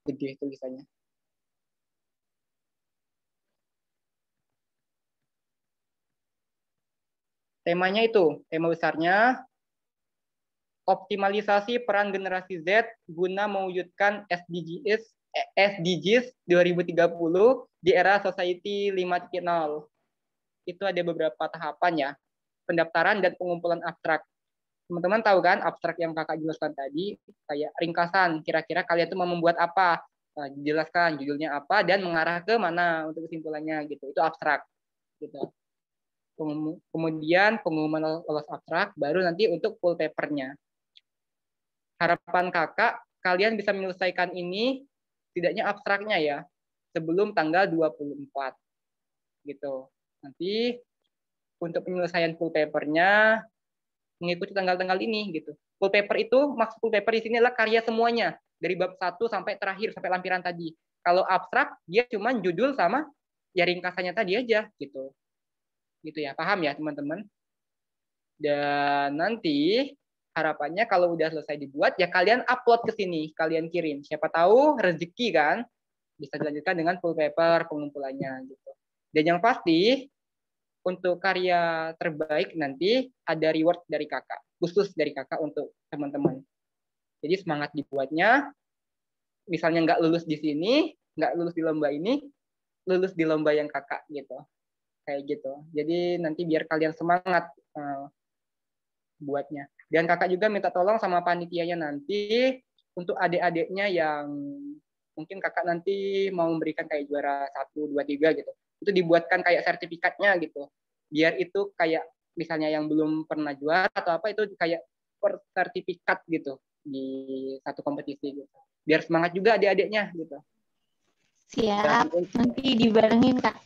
gede tulisannya. Temanya itu, tema besarnya optimalisasi peran generasi Z guna mewujudkan SDGs 2030 di era Society 5.0. Itu ada beberapa tahapan ya, pendaftaran dan pengumpulan abstrak. Teman-teman tahu kan abstrak yang kakak jelaskan tadi, kayak ringkasan, kira-kira kalian tuh mau membuat apa, nah, jelaskan judulnya apa dan mengarah ke mana untuk kesimpulannya gitu. Itu abstrak gitu. Kemudian pengumuman lolos abstrak, baru nanti untuk full papernya. Harapan kakak, kalian bisa menyelesaikan ini tidaknya abstraknya ya, sebelum tanggal 24 gitu. Nanti untuk penyelesaian full papernya mengikuti tanggal-tanggal ini gitu. Full paper itu, maksud full paper di sini adalah karya semuanya dari bab 1 sampai terakhir sampai lampiran tadi. Kalau abstrak dia cuma judul sama ya ringkasannya tadi aja gitu. Gitu ya, paham ya teman-teman? Dan nanti harapannya kalau udah selesai dibuat ya kalian upload ke sini, kalian kirim. Siapa tahu rezeki kan bisa dilanjutkan dengan full paper pengumpulannya gitu. Dan yang pasti untuk karya terbaik nanti ada reward dari kakak, khusus dari kakak untuk teman-teman. Jadi semangat dibuatnya. Misalnya nggak lulus di sini, nggak lulus di lomba ini, lulus di lomba yang kakak gitu. Kayak gitu. Jadi nanti biar kalian semangat buatnya. Dan kakak juga minta tolong sama panitianya nanti untuk adik-adiknya yang mungkin kakak nanti mau memberikan kayak juara 1, 2, 3 gitu. Itu dibuatkan kayak sertifikatnya gitu. Biar itu kayak misalnya yang belum pernah juara atau apa itu kayak sertifikat gitu di satu kompetisi gitu. Biar semangat juga adik-adiknya gitu. Siap, nanti dibarengin Kak.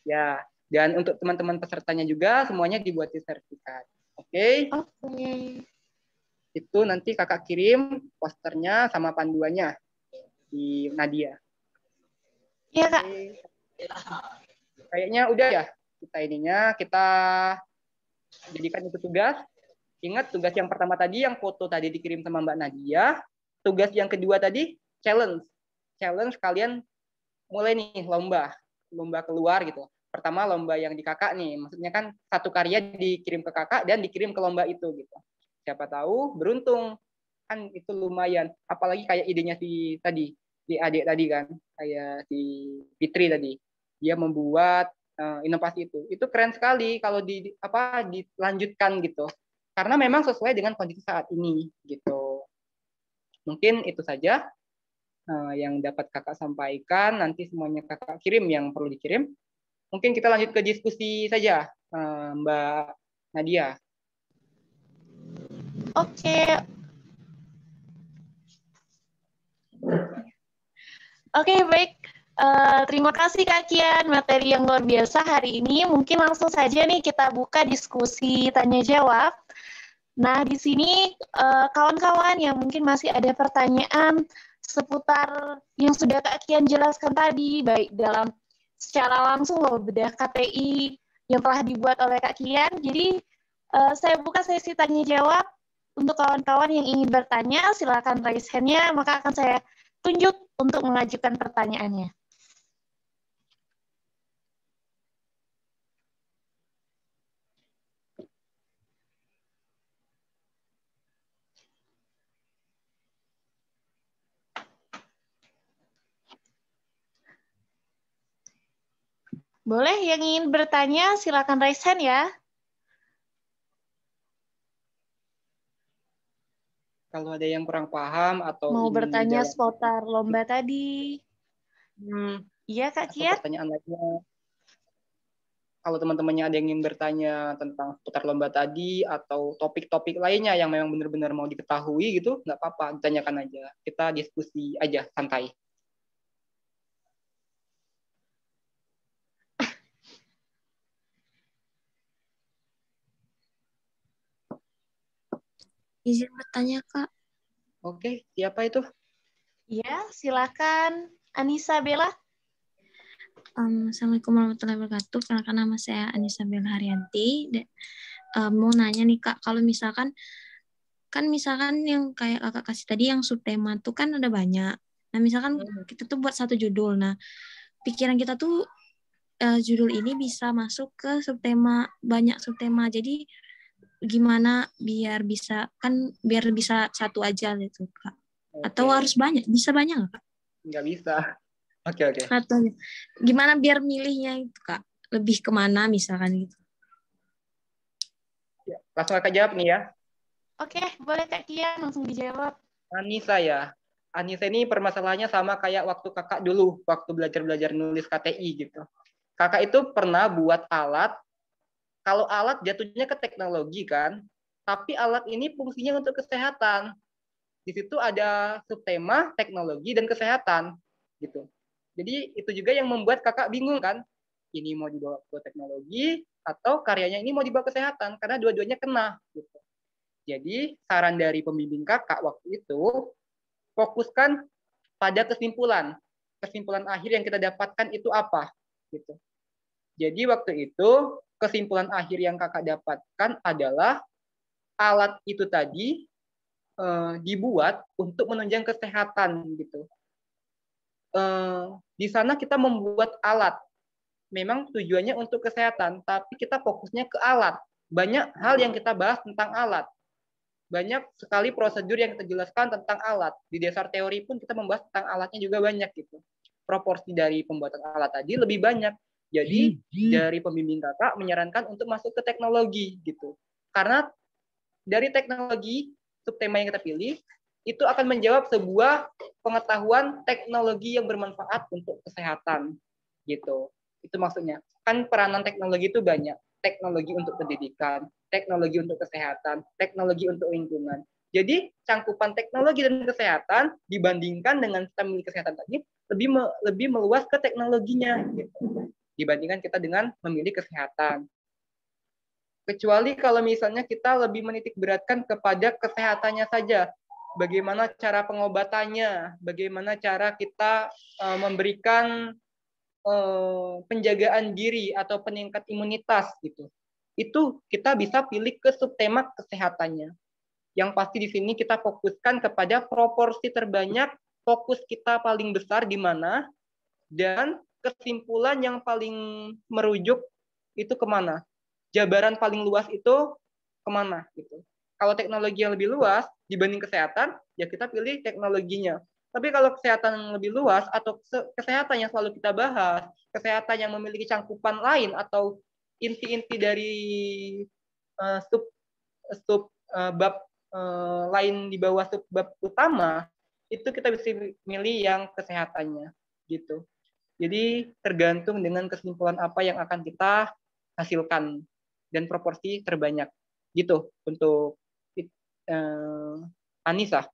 Ya, dan untuk teman-teman pesertanya juga semuanya dibuatin sertifikat. Oke. Oke. Itu nanti kakak kirim posternya sama panduannya di Nadia. Iya Kak. Kayaknya udah ya kita ininya, kita jadikan itu tugas. Ingat tugas yang pertama tadi yang foto tadi dikirim sama Mbak Nadia. Tugas yang kedua tadi challenge. Challenge kalian mulai nih lomba keluar gitu. Pertama lomba yang di kakak nih, maksudnya kan satu karya dikirim ke kakak dan dikirim ke lomba itu gitu. Siapa tahu beruntung kan itu lumayan. Apalagi kayak idenya si adik tadi kan, kayak si Fitri tadi, dia membuat inovasi itu keren sekali kalau dilanjutkan gitu. Karena memang sesuai dengan kondisi saat ini gitu. Mungkin itu saja yang dapat kakak sampaikan. Nanti semuanya kakak kirim yang perlu dikirim. Mungkin kita lanjut ke diskusi saja, Mbak Nadia. Oke. Oke, baik. Terima kasih Kak Kian, materi yang luar biasa hari ini. Mungkin langsung saja nih kita buka diskusi tanya-jawab. Nah, di sini kawan-kawan yang mungkin masih ada pertanyaan seputar yang sudah Kak Kian jelaskan tadi, baik dalam secara langsung loh bedah KTI yang telah dibuat oleh Kak Kian. Jadi saya buka sesi tanya-jawab. Untuk kawan-kawan yang ingin bertanya, silakan raise hand-nya, maka akan saya tunjuk untuk mengajukan pertanyaannya. Boleh yang ingin bertanya, silakan raise hand ya. Kalau ada yang kurang paham atau mau ingin bertanya menjawab seputar lomba tadi. Iya Kak atau Kian? pertanyaan lainnya. Kalau teman-temannya ada yang ingin bertanya tentang seputar lomba tadi atau topik-topik lainnya yang memang benar-benar mau diketahui gitu, nggak apa-apa, tanyakan aja. Kita diskusi aja, santai. Izin bertanya, Kak. Oke, siapa itu? Iya, silakan Anissa Bella. Assalamualaikum warahmatullahi wabarakatuh. Perkenalkan nama saya Anissa Bella Haryanti. Mau nanya nih Kak, kalau misalkan yang kayak kakak kasih tadi yang subtema tuh kan ada banyak. Nah misalkan kita tuh buat satu judul. Nah pikiran kita tuh judul ini bisa masuk ke subtema, banyak subtema. Jadi gimana biar bisa satu aja gitu Kak? Atau harus banyak? Bisa banyak nggak Kak? Nggak bisa. Oke. Atau gimana biar milihnya itu Kak? Lebih kemana misalkan gitu? Ya, langsung Kakak jawab nih ya. Oke, boleh Kak Kian langsung dijawab. Anissa ya. Anissa ini permasalahannya sama kayak waktu kakak dulu, waktu belajar nulis KTI gitu. Kakak itu pernah buat alat, kalau alat jatuhnya ke teknologi kan, tapi alat ini fungsinya untuk kesehatan. Di situ ada subtema teknologi dan kesehatan gitu. Jadi itu juga yang membuat kakak bingung kan, ini mau dibawa ke teknologi atau karyanya ini mau dibawa kesehatan, karena dua-duanya kena. Gitu. Jadi saran dari pembimbing kakak waktu itu, fokuskan pada kesimpulan. Kesimpulan akhir yang kita dapatkan itu apa? Gitu. Jadi waktu itu kesimpulan akhir yang kakak dapatkan adalah alat itu tadi dibuat untuk menunjang kesehatan gitu. Di sana kita membuat alat, memang tujuannya untuk kesehatan, tapi kita fokusnya ke alat. Banyak hal yang kita bahas tentang alat. Banyak sekali prosedur yang kita jelaskan tentang alat. Di dasar teori pun kita membahas tentang alatnya juga banyak gitu. Proporsi dari pembuatan alat tadi lebih banyak. Jadi dari pembimbing kakak menyarankan untuk masuk ke teknologi gitu. Karena dari teknologi subtema yang kita pilih itu akan menjawab sebuah pengetahuan teknologi yang bermanfaat untuk kesehatan gitu. Itu maksudnya. Kan peranan teknologi itu banyak. Teknologi untuk pendidikan, teknologi untuk kesehatan, teknologi untuk lingkungan. Jadi cangkupan teknologi dan kesehatan dibandingkan dengan kita memilih kesehatan tadi lebih meluas ke teknologinya gitu. Dibandingkan kita dengan memilih kesehatan. Kecuali kalau misalnya kita lebih menitik beratkan kepada kesehatannya saja. Bagaimana cara pengobatannya, bagaimana cara kita memberikan penjagaan diri atau peningkat imunitas gitu. Itu kita bisa pilih ke subtema kesehatannya. Yang pasti di sini kita fokuskan kepada proporsi terbanyak, fokus kita paling besar di mana, dan kesimpulan yang paling merujuk itu kemana. Jabaran paling luas itu kemana gitu. Kalau teknologi yang lebih luas dibanding kesehatan, ya kita pilih teknologinya. Tapi kalau kesehatan yang lebih luas atau kesehatan yang selalu kita bahas, kesehatan yang memiliki cangkupan lain atau inti-inti dari sub bab lain di bawah sub bab utama, itu kita bisa milih yang kesehatannya gitu. Jadi tergantung dengan kesimpulan apa yang akan kita hasilkan dan proporsi terbanyak gitu untuk Anissa.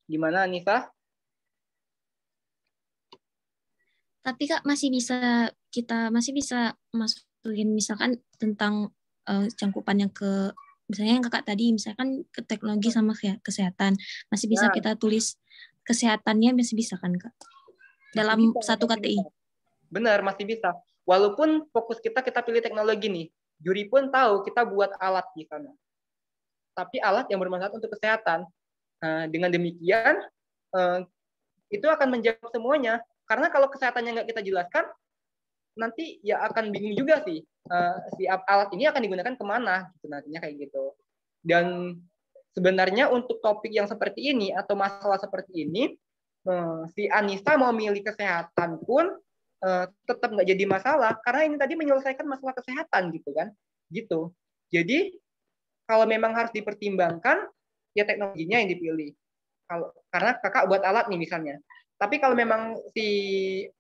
Gimana Anissa? Tapi Kak kita masih bisa masukin misalkan tentang cangkupan yang ke misalnya yang Kakak tadi misalkan ke teknologi sama kesehatan masih bisa kita tulis kesehatannya masih bisa kan Kak? Dalam satu KTI. Benar, masih bisa. Walaupun fokus kita pilih teknologi nih. Juri pun tahu kita buat alat di sana. Tapi alat yang bermanfaat untuk kesehatan. Dengan demikian, itu akan menjawab semuanya. Karena kalau kesehatannya nggak kita jelaskan, nanti ya akan bingung juga sih. Si alat ini akan digunakan kemana, gitu nantinya kayak gitu. Dan sebenarnya untuk topik yang seperti ini atau masalah seperti ini, si Anissa mau milih kesehatan pun tetap nggak jadi masalah karena ini tadi menyelesaikan masalah kesehatan gitu kan, gitu. Jadi kalau memang harus dipertimbangkan, ya teknologinya yang dipilih. Karena kakak buat alat nih misalnya. Tapi kalau memang si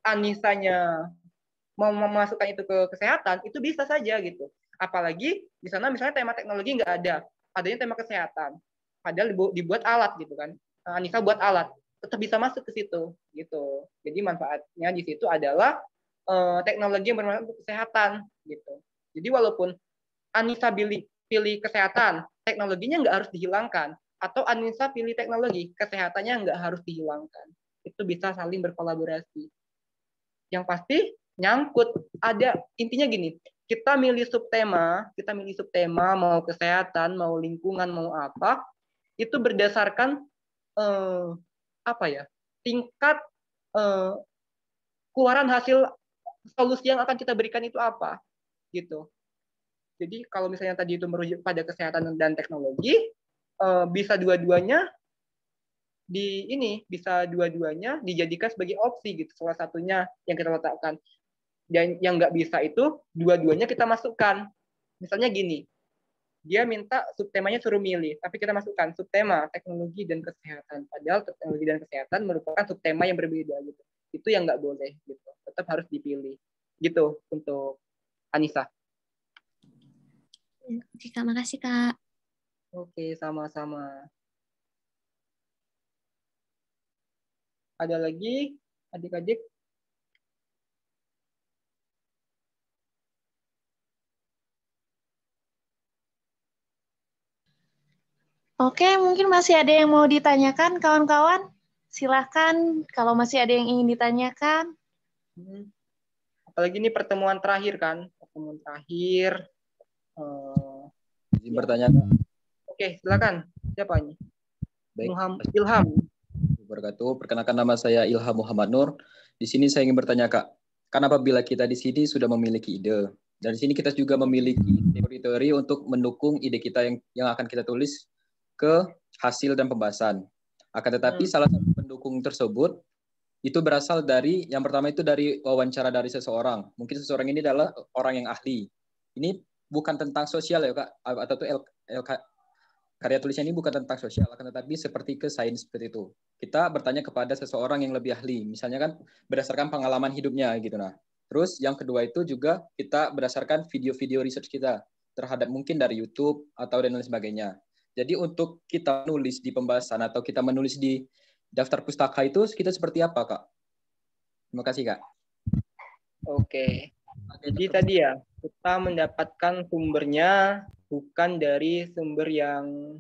Anissanya mau memasukkan itu ke kesehatan, itu bisa saja gitu. Apalagi di sana misalnya tema teknologi nggak ada, adanya tema kesehatan. Padahal dibuat alat gitu kan. Anissa buat alat, tetap bisa masuk ke situ gitu. Jadi manfaatnya di situ adalah teknologi yang bermanfaat untuk kesehatan gitu. Jadi walaupun Anissa pilih kesehatan, teknologinya nggak harus dihilangkan. Atau Anissa pilih teknologi, kesehatannya nggak harus dihilangkan. Itu bisa saling berkolaborasi. Yang pasti nyangkut. Ada intinya gini, kita milih subtema mau kesehatan, mau lingkungan, mau apa, itu berdasarkan apa ya? Tingkat keluaran hasil solusi yang akan kita berikan itu apa gitu. Jadi kalau misalnya tadi itu merujuk pada kesehatan dan teknologi, bisa dua-duanya bisa dua-duanya dijadikan sebagai opsi gitu, salah satunya yang kita letakkan. Dan yang nggak bisa itu dua-duanya kita masukkan. Misalnya gini, dia minta subtemanya suruh milih, tapi kita masukkan subtema teknologi dan kesehatan. Padahal teknologi dan kesehatan merupakan subtema yang berbeda gitu. Itu yang nggak boleh gitu. Tetap harus dipilih. Gitu untuk Anissa. Oke Kak, makasih Kak. Oke, sama-sama. Ada lagi adik-adik Oke, mungkin masih ada yang mau ditanyakan, kawan-kawan? Silahkan kalau masih ada yang ingin ditanyakan. Apalagi ini pertemuan terakhir kan, pertemuan terakhir. Izin Ya. bertanya. Oke, silakan. Siapa ini? Baik. Ilham. Wabarakatuh. Perkenalkan, nama saya Ilham Muhammad Nur. Di sini saya ingin bertanya, Kak. Kan apabila kita di sini sudah memiliki ide, dan di sini kita juga memiliki teori-teori untuk mendukung ide kita yang akan kita tulis ke hasil dan pembahasan. Akan tetapi salah satu pendukung tersebut itu berasal dari, yang pertama itu dari wawancara dari seseorang. Mungkin seseorang ini adalah orang yang ahli. Ini bukan tentang sosial ya, Kak, atau itu karya tulisnya ini bukan tentang sosial, akan tetapi seperti ke sains seperti itu. Kita bertanya kepada seseorang yang lebih ahli, misalnya kan berdasarkan pengalaman hidupnya gitu. Nah, terus yang kedua itu juga kita berdasarkan video-video research kita terhadap mungkin dari YouTube atau dan lain sebagainya. Jadi untuk kita nulis di pembahasan atau kita menulis di daftar pustaka itu kita seperti apa, Kak? Terima kasih, Kak. Oke. Jadi tadi ya, kita mendapatkan sumbernya bukan dari sumber yang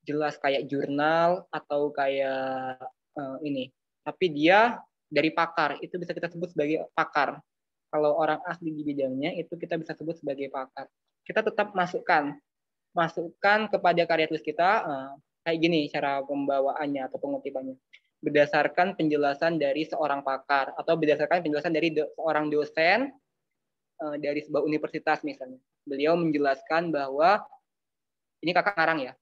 jelas kayak jurnal atau kayak ini. Tapi dia dari pakar, itu bisa kita sebut sebagai pakar. Kalau orang ahli di bidangnya, itu kita bisa sebut sebagai pakar. Kita tetap masukkan kepada karya tulis kita, kayak gini cara pembawaannya atau pengutipannya. Berdasarkan penjelasan dari seorang pakar, atau berdasarkan penjelasan dari seorang dosen dari sebuah universitas misalnya. Beliau menjelaskan bahwa, ini kakak ngarang ya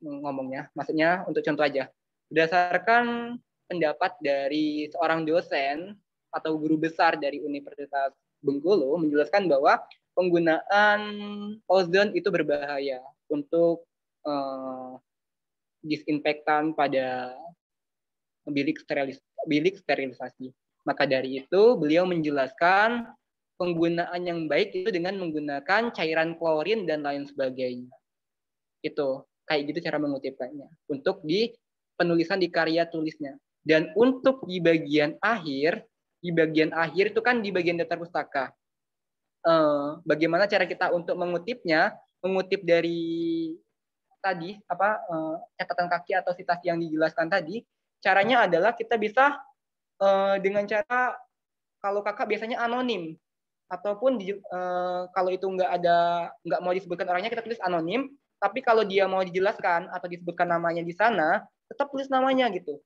ngomongnya, maksudnya untuk contoh aja. Berdasarkan pendapat dari seorang dosen atau guru besar dari Universitas Bengkulu menjelaskan bahwa penggunaan ozon itu berbahaya untuk disinfektan pada bilik sterilisasi. Maka dari itu beliau menjelaskan penggunaan yang baik itu dengan menggunakan cairan klorin dan lain sebagainya. Itu kayak gitu cara mengutipkannya untuk di penulisan di karya tulisnya. Dan untuk di bagian akhir itu kan di bagian daftar pustaka. Bagaimana cara kita untuk mengutipnya? Mengutip dari tadi catatan kaki atau citasi yang dijelaskan tadi. Caranya adalah kita bisa dengan cara, kalau kakak biasanya anonim, ataupun kalau itu nggak mau disebutkan orangnya, kita tulis anonim. Tapi kalau dia mau dijelaskan atau disebutkan namanya di sana, tetap tulis namanya gitu.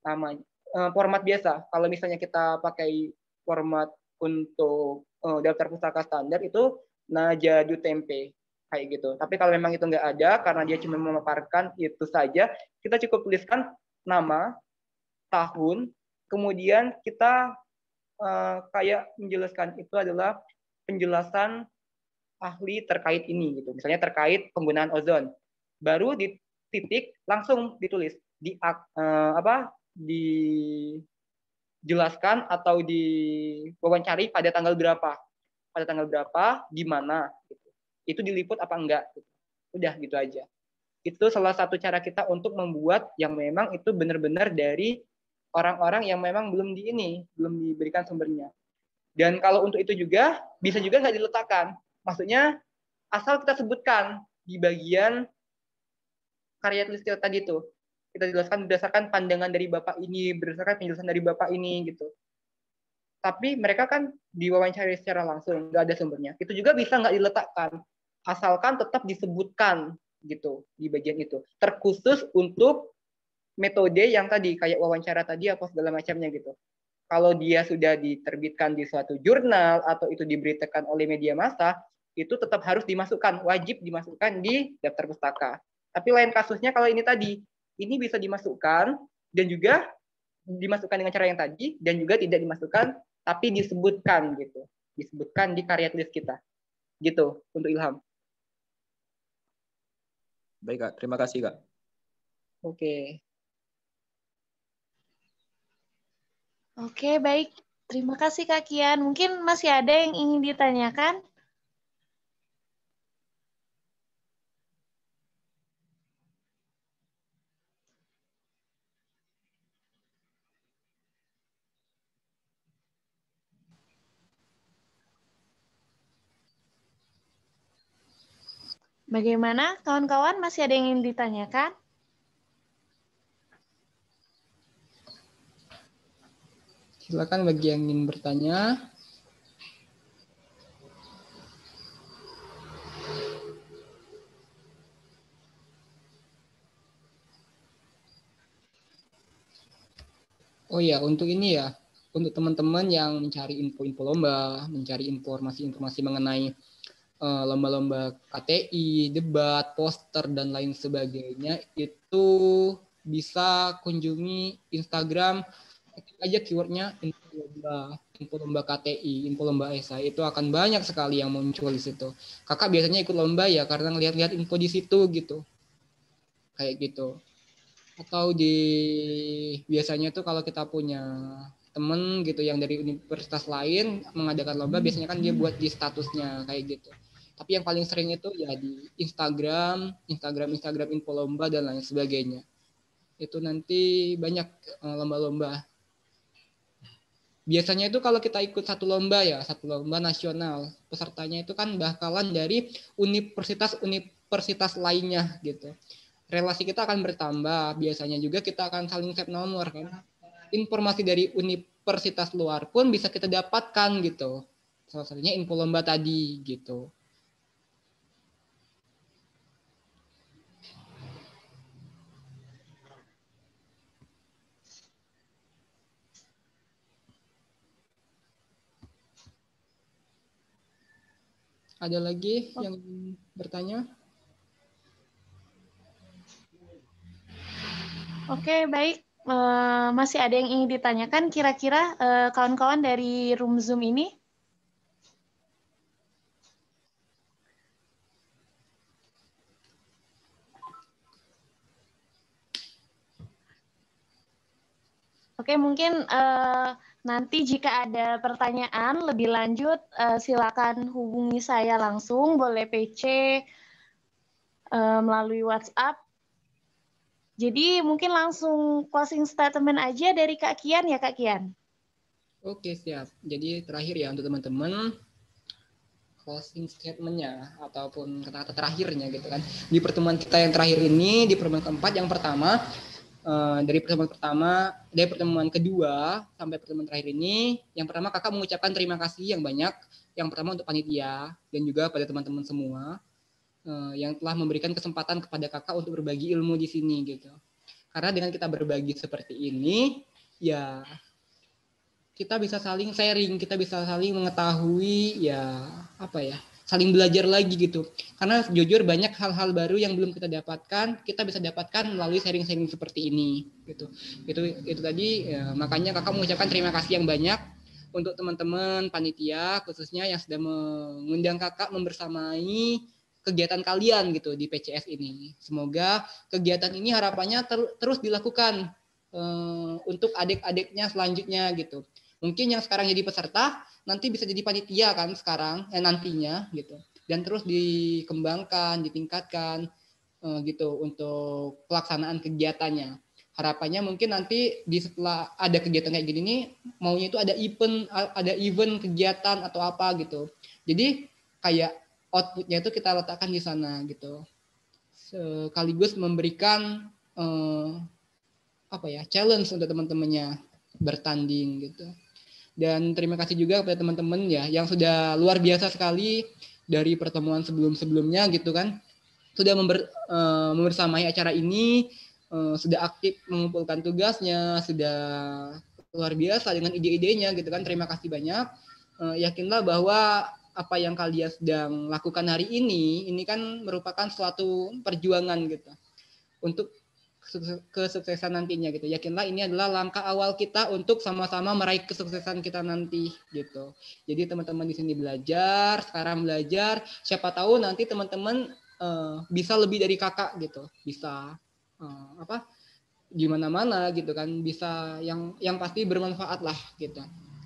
Namanya format biasa. Kalau misalnya kita pakai format untuk daftar pustaka standar itu Najadu Tempe kayak gitu. Tapi kalau memang itu nggak ada karena dia cuma memaparkan itu saja, kita cukup tuliskan nama, tahun, kemudian kita kayak menjelaskan itu adalah penjelasan ahli terkait ini gitu. Misalnya terkait penggunaan ozon. Baru di titik langsung ditulis dijelaskan atau diwawancari pada tanggal berapa. Pada tanggal berapa, di mana gitu. Itu diliput apa enggak gitu. Udah gitu aja. Itu salah satu cara kita untuk membuat yang memang itu benar-benar dari orang-orang yang memang belum diberikan sumbernya. Dan kalau untuk itu juga bisa juga nggak diletakkan. Maksudnya asal kita sebutkan di bagian karya tulis kita tadi itu. Kita jelaskan berdasarkan pandangan dari Bapak ini, berdasarkan penjelasan dari Bapak ini gitu. Tapi mereka kan diwawancari secara langsung, nggak ada sumbernya. Itu juga bisa nggak diletakkan, asalkan tetap disebutkan gitu di bagian itu. Terkhusus untuk metode yang tadi, kayak wawancara tadi apa segala macamnya gitu. Kalau dia sudah diterbitkan di suatu jurnal atau itu diberitakan oleh media massa, itu tetap harus dimasukkan, wajib dimasukkan di daftar pustaka. Tapi lain kasusnya kalau ini tadi, ini bisa dimasukkan dan juga dimasukkan dengan cara yang tadi dan juga tidak dimasukkan tapi disebutkan gitu. Disebutkan di karya tulis kita. Gitu untuk Ilham. Baik, Kak. Terima kasih, Kak. Oke. Oke, baik. Terima kasih Kak Kian. Mungkin masih ada yang ingin ditanyakan? Bagaimana kawan-kawan, masih ada yang ingin ditanyakan? Silakan bagi yang ingin bertanya. Oh ya, untuk ini ya, untuk teman-teman yang mencari info-info lomba, mencari informasi-informasi mengenai lomba-lomba KTI, debat, poster, dan lain sebagainya, itu bisa kunjungi Instagram, ketik aja keywordnya info lomba KTI, info lomba esai, itu akan banyak sekali yang muncul di situ. Kakak biasanya ikut lomba ya karena ngeliat-liat info di situ gitu, kayak gitu. Atau biasanya tuh kalau kita punya temen gitu yang dari universitas lain mengadakan lomba, biasanya kan dia buat di statusnya kayak gitu. Tapi yang paling sering itu ya di Instagram info lomba dan lain sebagainya. Itu nanti banyak lomba-lomba. Biasanya itu kalau kita ikut satu lomba nasional, pesertanya itu kan bakalan dari universitas lainnya gitu. Relasi kita akan bertambah. Biasanya juga kita akan saling save nomor kan. Informasi dari universitas luar pun bisa kita dapatkan gitu. Salah satunya info lomba tadi gitu. Ada lagi yang bertanya? Oke, baik. Masih ada yang ingin ditanyakan kira-kira kawan-kawan dari room Zoom ini? Oke, mungkin nanti jika ada pertanyaan lebih lanjut, silakan hubungi saya langsung, boleh PC melalui WhatsApp. Jadi mungkin langsung closing statement aja dari Kak Kian ya, Kak Kian. Oke, siap. Jadi terakhir ya untuk teman-teman, closing statement-nya ataupun kata-kata terakhirnya gitu kan. Di pertemuan kita yang terakhir ini, di pertemuan keempat, yang pertama, dari pertemuan kedua sampai pertemuan terakhir ini, yang pertama kakak mengucapkan terima kasih yang banyak. Yang pertama untuk panitia dan juga pada teman-teman semua yang telah memberikan kesempatan kepada kakak untuk berbagi ilmu di sini gitu. Karena dengan kita berbagi seperti ini, ya kita bisa saling sharing, kita bisa saling mengetahui ya apa ya, saling belajar lagi gitu. Karena jujur banyak hal-hal baru yang belum kita dapatkan, kita bisa dapatkan melalui sharing-sharing seperti ini gitu. Itu tadi ya, makanya kakak mengucapkan terima kasih yang banyak untuk teman-teman panitia khususnya yang sudah mengundang kakak membersamai kegiatan kalian gitu di PCS ini. Semoga kegiatan ini harapannya terus dilakukan untuk adik-adiknya selanjutnya gitu. Mungkin yang sekarang jadi peserta nanti bisa jadi panitia kan sekarang nantinya gitu. Dan terus dikembangkan, ditingkatkan gitu untuk pelaksanaan kegiatannya. Harapannya mungkin nanti setelah ada kegiatan kayak gini nih, maunya itu ada event kegiatan atau apa gitu. Jadi kayak outputnya itu kita letakkan di sana gitu, sekaligus memberikan challenge untuk teman-temannya bertanding gitu. Dan terima kasih juga kepada teman-teman ya yang sudah luar biasa sekali dari pertemuan sebelum-sebelumnya gitu kan, sudah membersamai acara ini, sudah aktif mengumpulkan tugasnya, sudah luar biasa dengan ide-idenya gitu kan. Terima kasih banyak. Yakinlah bahwa apa yang kalian sedang lakukan hari ini kan merupakan suatu perjuangan gitu untuk kesuksesan nantinya gitu. Yakinlah ini adalah langkah awal kita untuk sama-sama meraih kesuksesan kita nanti gitu. Jadi teman-teman di sini belajar, sekarang belajar, siapa tahu nanti teman-teman bisa lebih dari kakak gitu, bisa di mana-mana gitu kan, bisa yang pasti bermanfaat lah gitu.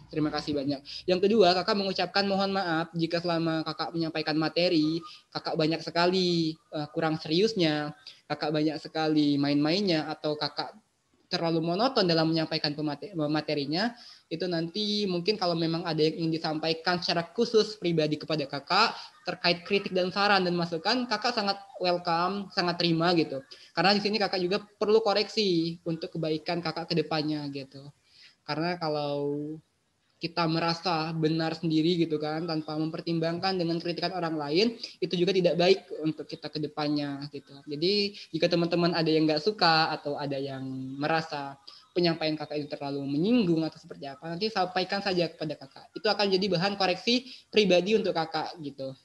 Terima kasih banyak. Yang kedua, kakak mengucapkan mohon maaf jika selama kakak menyampaikan materi, kakak banyak sekali kurang seriusnya, kakak banyak sekali main-mainnya, atau kakak terlalu monoton dalam menyampaikan materinya, itu nanti mungkin kalau memang ada yang ingin disampaikan secara khusus pribadi kepada kakak terkait kritik dan saran dan masukan, kakak sangat welcome, sangat terima gitu. Karena di sini kakak juga perlu koreksi untuk kebaikan kakak ke depannya gitu. Karena kalau kita merasa benar sendiri gitu kan tanpa mempertimbangkan dengan kritikan orang lain, itu juga tidak baik untuk kita ke depannya gitu. Jadi jika teman-teman ada yang nggak suka atau ada yang merasa penyampaian kakak itu terlalu menyinggung atau seperti apa, nanti sampaikan saja kepada kakak. Itu akan jadi bahan koreksi pribadi untuk kakak gitu.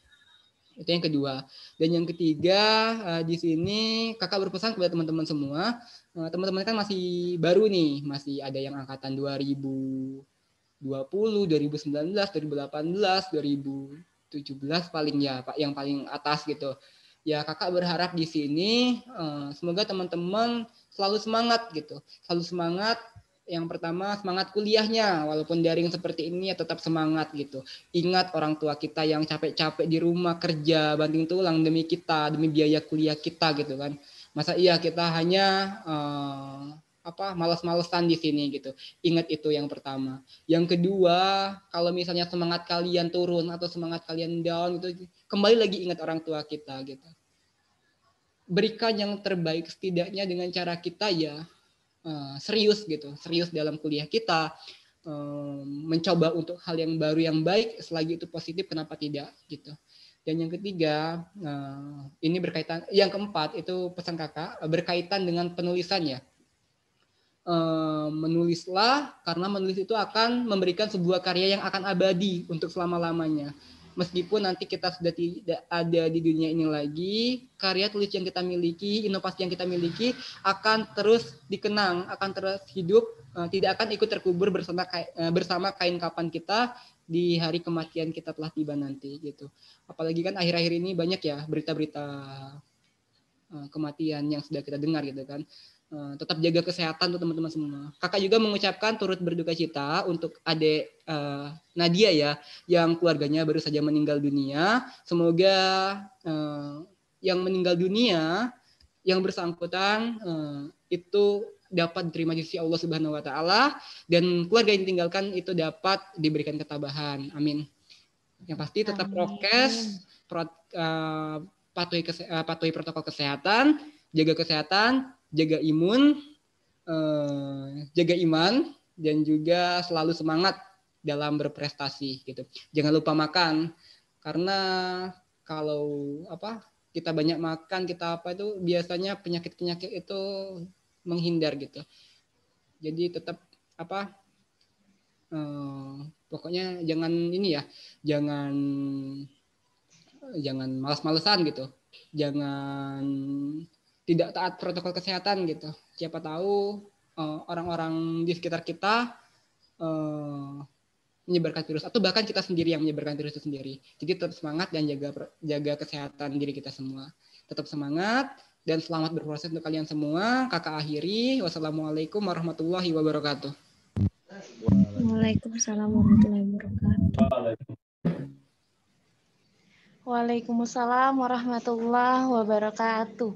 Itu yang kedua. Dan yang ketiga, di sini kakak berpesan kepada teman-teman semua. Teman-teman kan masih baru nih, masih ada yang angkatan 2020, 2019, 2018, 2017 paling ya Pak, yang paling atas gitu. Ya kakak berharap di sini semoga teman-teman selalu semangat gitu. Selalu semangat. Yang pertama semangat kuliahnya, walaupun daring seperti ini ya tetap semangat gitu. Ingat orang tua kita yang capek-capek di rumah kerja banting tulang demi kita, demi biaya kuliah kita gitu kan. Masa iya kita hanya malas-malesan di sini gitu. Ingat itu yang pertama. Yang kedua, kalau misalnya semangat kalian turun atau semangat kalian down gitu, kembali lagi ingat orang tua kita gitu. Berikan yang terbaik setidaknya dengan cara kita ya serius gitu, serius dalam kuliah kita, mencoba untuk hal yang baru yang baik, selagi itu positif kenapa tidak gitu. Dan yang ketiga, ini berkaitan, yang keempat itu pesan kakak berkaitan dengan penulisan ya. Menulislah, karena menulis itu akan memberikan sebuah karya yang akan abadi untuk selama-lamanya. Meskipun nanti kita sudah tidak ada di dunia ini lagi, karya tulis yang kita miliki, inovasi yang kita miliki akan terus dikenang, akan terus hidup, tidak akan ikut terkubur bersama kain kapan kita di hari kematian kita telah tiba nanti gitu. Apalagi kan akhir-akhir ini banyak ya berita-berita kematian yang sudah kita dengar gitu kan. Tetap jaga kesehatan untuk teman-teman semua. Kakak juga mengucapkan turut berduka cita untuk adik Nadia ya, yang keluarganya baru saja meninggal dunia. Semoga yang meninggal dunia, yang bersangkutan itu dapat diterima di sisi Allah Subhanahu Wa Taala, dan keluarga yang ditinggalkan itu dapat diberikan ketabahan. Amin. Yang pasti tetap prokes, patuhi protokol kesehatan, jaga kesehatan, jaga imun, jaga iman, dan juga selalu semangat dalam berprestasi gitu. Jangan lupa makan, karena kalau kita banyak makan, kita itu biasanya penyakit-penyakit itu menghindar gitu. Jadi tetap pokoknya jangan ini ya, jangan malas-malesan gitu, jangan tidak taat protokol kesehatan gitu. Siapa tahu orang-orang di sekitar kita menyebarkan virus, atau bahkan kita sendiri yang menyebarkan virus itu sendiri. Jadi tetap semangat dan jaga kesehatan diri kita semua. Tetap semangat dan selamat berproses untuk kalian semua. Kakak akhiri. Wassalamualaikum warahmatullahi wabarakatuh. Waalaikumsalam warahmatullahi wabarakatuh. Waalaikumsalam warahmatullahi wabarakatuh.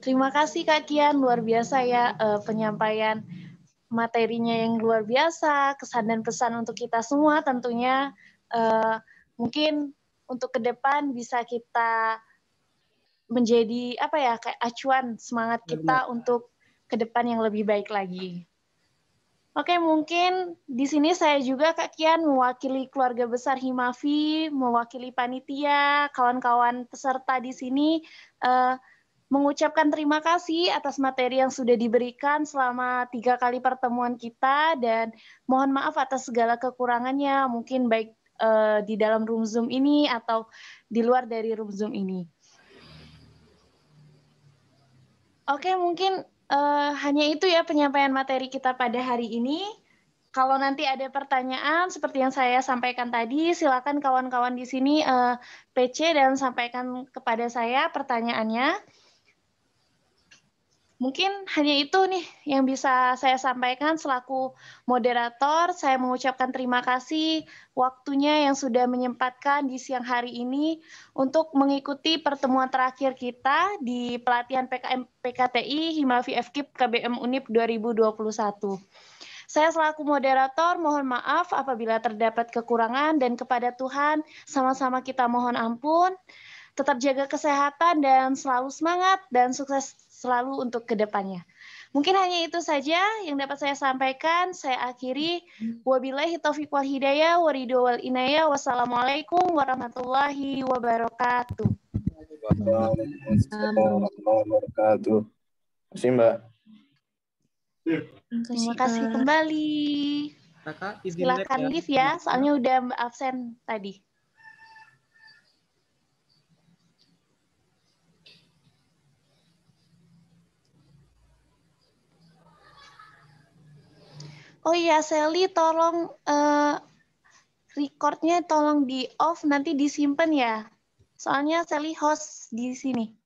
Terima kasih Kak Kian, luar biasa ya penyampaian materinya yang luar biasa, kesan dan pesan untuk kita semua tentunya. Mungkin untuk ke depan bisa kita menjadi kayak acuan semangat kita untuk ke depan yang lebih baik lagi. Oke, mungkin di sini saya juga Kak Kian mewakili keluarga besar Himavi, mewakili panitia, kawan-kawan peserta di sini mengucapkan terima kasih atas materi yang sudah diberikan selama 3 kali pertemuan kita, dan mohon maaf atas segala kekurangannya, mungkin baik di dalam room Zoom ini atau di luar dari room Zoom ini. Oke, mungkin hanya itu ya penyampaian materi kita pada hari ini. Kalau nanti ada pertanyaan seperti yang saya sampaikan tadi, silakan kawan-kawan di sini PC dan sampaikan kepada saya pertanyaannya. Mungkin hanya itu nih yang bisa saya sampaikan selaku moderator. Saya mengucapkan terima kasih waktunya yang sudah menyempatkan di siang hari ini untuk mengikuti pertemuan terakhir kita di pelatihan PKM PKTI Himavi FKIP KBM Unip 2021. Saya selaku moderator mohon maaf apabila terdapat kekurangan dan kepada Tuhan sama-sama kita mohon ampun. Tetap jaga kesehatan dan selalu semangat dan sukses selalu untuk kedepannya. Mungkin hanya itu saja yang dapat saya sampaikan. Saya akhiri. Wabillahi taufiq wal hidayah, waridho wal inayah. Wassalamualaikum warahmatullahi wabarakatuh. Waalaikumsalam warahmatullahi wabarakatuh. Terima kasih, Mbak. Terima kasih kembali. Kakak izin Silakan live ya, soalnya udah absen tadi. Oh iya, Sally, tolong recordnya tolong di off, nanti disimpan ya. Soalnya Sally host di sini.